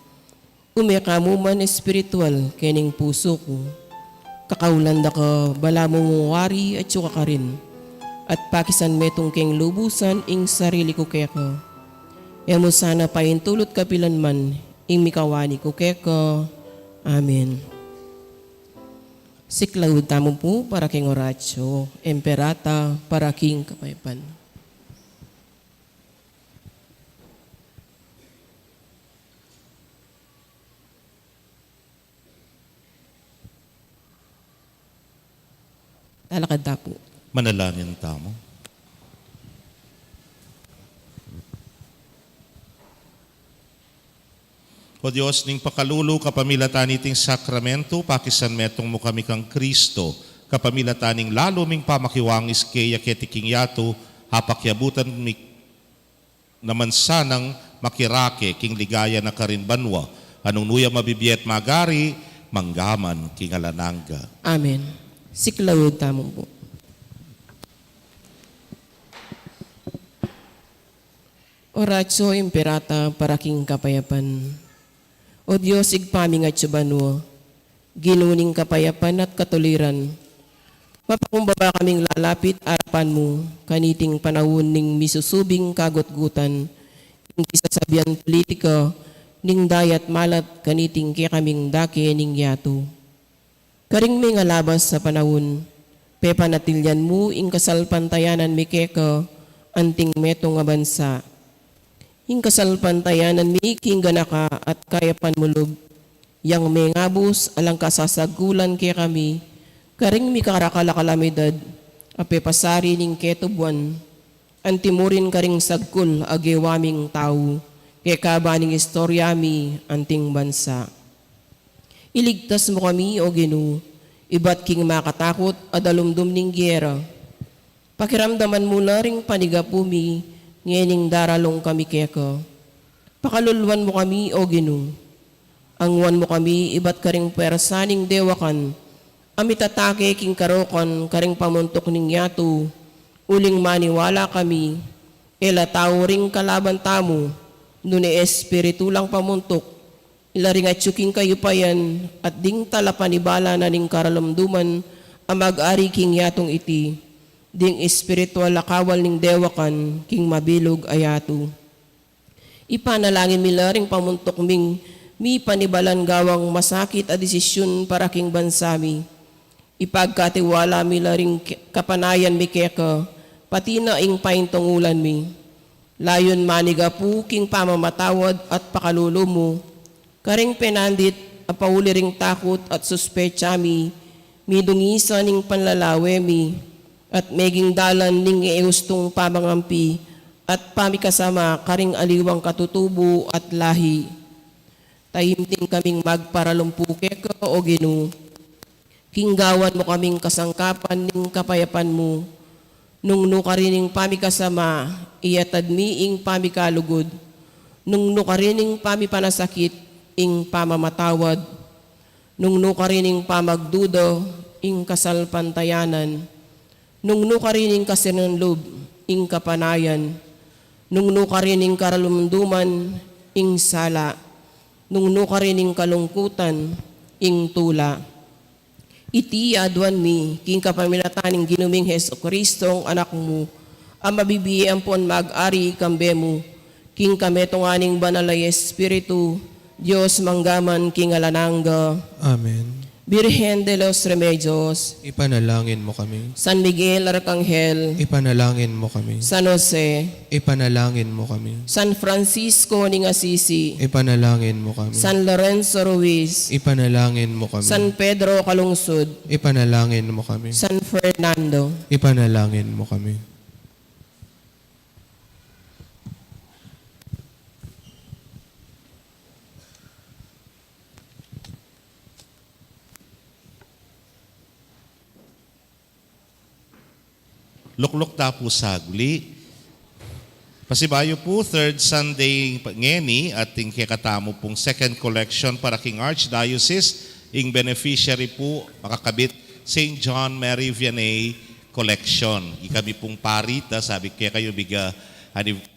Umeka mo man espiritual, kening puso ko. Kakaulan da ka, bala mo wari at suka ka rin. At pakisan metong keng lubusan, ing sarili ko keko. Emo sana paintulot kapilan man, ing mikawani ko keko. Amen. Siklawud tamo po para king Horatio, Emperata para king Kapaypan. Talakad tapo. Manalangin tamo. O Diyos, ning pakalulu kapamilatan iting sakramento, pakisan metong mo kami kang Kristo, kapamilataning lalo ming pamakiwangis kaya ketiking yato, hapakyabutan mi naman sanang makirake king ligaya na karinbanwa, anong nuya mabibiyet magari, manggaman king alananga. Amen. Siklawud tamo po. Horatio Imperata para king Kapayapan. O Diyos, igpaming at subanwa, ginuning kapayapan at katuliran. Mapakumbaba kaming lalapit arapan mo, kaniting panahon ning misusubing kagutgutan, ning kisasabian politika, ning dayat malat kaniting kaya kaming dake ning yato. Karing may ngalabas sa panahon, pepanatilyan mo ing kasalpantayanan mi keka, anting metong nga bansa. Ing kasalpantayanan mi king ganaka at kayapan mulog, yang may ngabus alang kasasagulan kaya kami, karing mi karakala-kalamidad, ape pasari ning ketubuan, antimurin karing sagkul agewaming tao, kaya kabaning istorya mi anting bansa. Iligtas mo kami o Ginoo, iba't king makatakot adalumdum ning gyera. Pakiramdaman mo na ring panigapumi, ngening daralong kami keka. Pakalulwan mo kami o Ginoo. Angwan mo kami, iba't karing persaning dewakan, amitatake king karokan, karing pamuntok ning yato, uling maniwala kami, ela tao ring kalaban tamo, nune espiritu lang pamuntok, ilaring at yuking kayupayan, at ding talapanibala na ning karalamduman, amag-ari king yatong iti, ding espiritual lakawal ning dewakan, king mabilog ayato. Ipanalangin milaring pamuntok ming, mi panibalan gawang masakit a desisyon para king bansami. Ipagkatiwala milaring kapanayan mi keka, pati na ing paintungulan mi. Layon maniga po king pamamatawad at pakalulo mo, karing penandit, apauli ring takot at suspecha mi, midungisa ning panlalawe mi, at meging dalan ning iustong pamangampi, at pamikasama karing aliwang katutubo at lahi. Tahimting kaming magparalumpuke ka o Ginoo, kinggawan mo kaming kasangkapan ning kapayapan mo, nung nukarining pamikasama, iyatad mi ing pamikalugod, nung nukarining pamipanasakit, ing pamamatawad, nung nukarining pamagdudo, ing kasalpantayanan, nung nukarining kasinanlub, ing kapanayan, nung nukarining karalumduman, ing sala, nung nukarining kalungkutan, ing tula. Iti aduan mi, king kapamilataning ginuming Heso Kristo, ang anak mo, ang mabibiyang pon mag-ari kambe mo, king kametonganing banalay Espiritu, Diyos manggaman king alananga. Amen. Virgen de los Remedios, Ipanalangin mo kami. San Miguel Arcangel, Ipanalangin mo kami. San Jose, Ipanalangin mo kami. San Francisco ning Assisi, Ipanalangin mo kami. San Lorenzo Ruiz, Ipanalangin mo kami. San Pedro Calungsod, Ipanalangin mo kami. San Fernando. Ipanalangin mo kami. luklok ta po sagli. Pasibayo po, third Sunday ngeni at ting kekatamo pong second collection para King Archdiocese, ing beneficiary po makakabit St. John Mary Vianney Collection. Ikami pong parita, sabi kaya kayo biga,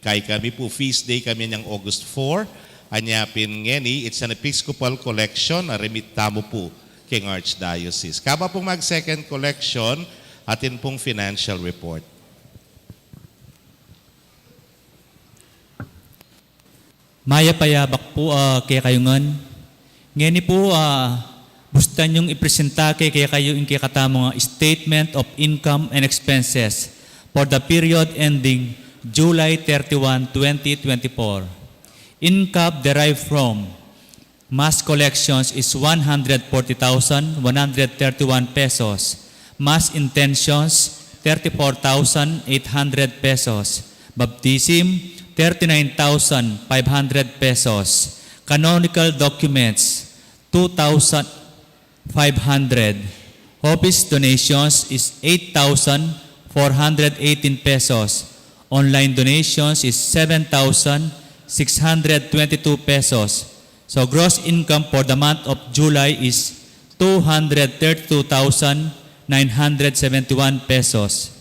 kay kami po, feast day kami ng August 4, anyapin ngeni, it's an Episcopal collection, na remit tamo po King Archdiocese. Kaba pong mag second collection, atin pong financial report. Maya payabak po kaya kayo ngan. Ngani po, bustan yung ipresenta kaya kayo yung katamo nga Statement of Income and Expenses for the period ending July 31, 2024. Income derived from mass collections is 140,131 pesos. Mass intentions, 34,800 pesos. Baptism, 39,500 pesos. Canonical documents, 2,500. Office donations is 8,418 pesos. Online donations is 7,622 pesos. So gross income for the month of July is 232,971 pesos.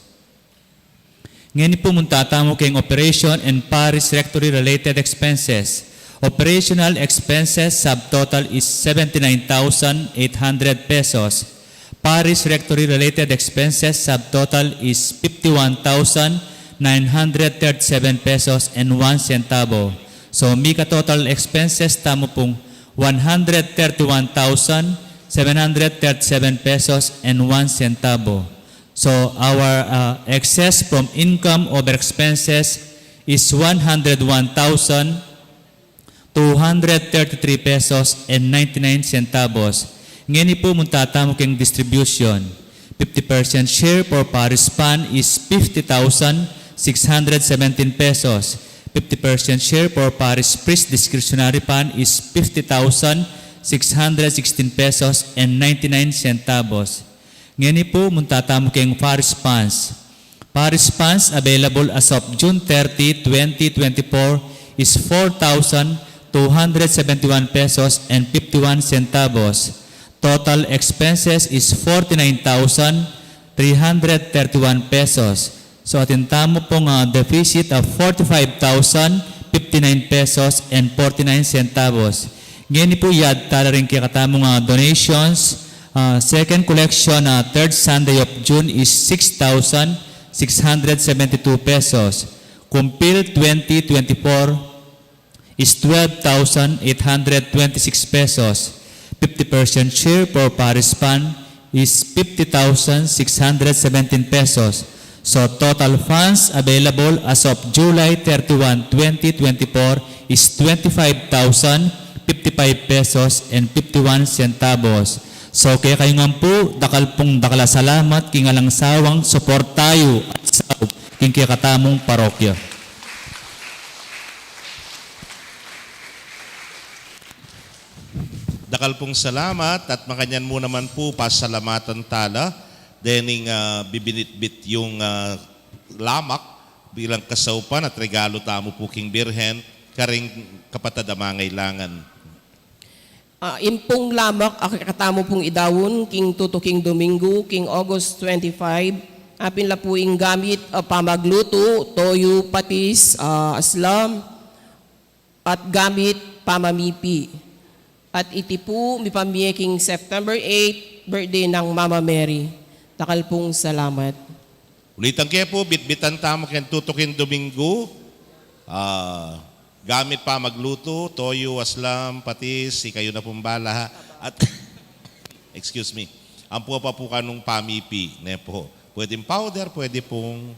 Ngayon po muntata mo kayong operation and parish rectory related expenses. Operational expenses subtotal is 79,800 pesos. Parish rectory related expenses subtotal is 51,937 pesos and 1 centavo. So mika total expenses tamo pong 131,737 pesos and 1 centavo. So our excess from income over expenses is 101,233 pesos and 99 centavos. Ngayon po muntatamo keng distribution. 50% share for parish fund is 50,617 pesos. 50% share for parish priest discretionary fund is 50,616 pesos and 99 centavos. Ngayon po, muntatamo kayong parish funds. Parish funds available as of June 30, 2024 is 4,271 pesos and 51 centavos. Total expenses is 49,331 pesos. So atintamo pong deficit of 45,059 pesos and 49 centavos. Ngayon po yad tala rin kakatamong donations. Second collection, third Sunday of June is 6,672 pesos. Compile 2024 is 12,826 pesos. 50% share for parish fund is 50,617 pesos. So total funds available as of July 31, 2024 is 25,055 pesos and 51 centavos. So kaya kayo nga po, dakal salamat, kingalang sawang, support tayo at saw, king kaya katamong parokya. Dakal pong salamat at makanyan mo naman po pasalamatan tala dening bibinitbit yung lamak bilang kasaupan at regalo tamo po King Birhen karing kapatadamangailangan. Impong lamak, akakatamo pong idawon, King Tuto King Domingo, King August 25, apin la po ing gamit pamagluto, toyo, patis, aslam, at gamit pamamipi. At iti po, mi pamiyaking September 8, birthday ng Mama Mary. Takal pong salamat. Ulitan kaya po, bitbitan tamo ken Tuto King Domingo, gamit pa magluto, toyo, aslam, patis, kayo na pong bala. At, excuse me, ang po pa po kanong pamipi, ne po. Pwedeng powder, pwede pong,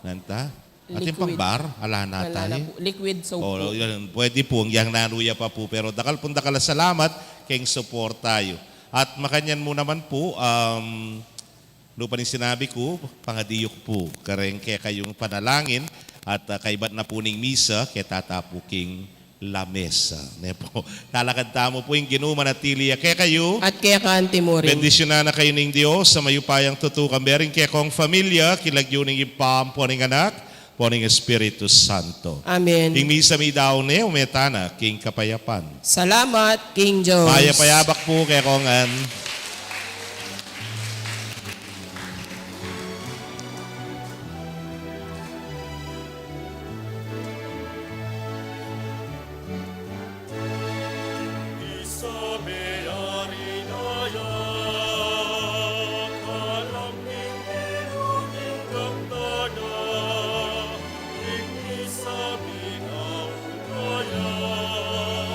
nanta? At yung pang bar, ala na tayo. Liquid soap po. Yun, pwede po, yung nanuya pa po. Pero dakal salamat, keng support tayo. At makanyan mo naman po, lupa rin sinabi ko, pangadiyok po, kareng kaya kayong panalangin, at kaibat na po ning misa, kaya tatapuking lamesa. Ne po, talakad tamo po yung ginumanatili. Kaya kayo, At kaya ka antimuring. bendisyonan na kayo ng Diyos sa mayupayang tutukan. Meron kaya kong familia, kilagyuning ipam po ng anak, po ng Espiritu Santo. Amen. Ing misa mi daw ne, umetana, king kapayapan. Salamat, King Jones. Payapayabak po kaya kong an.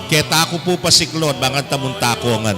Keta ko po pasiklod, bangan tamuntakongan.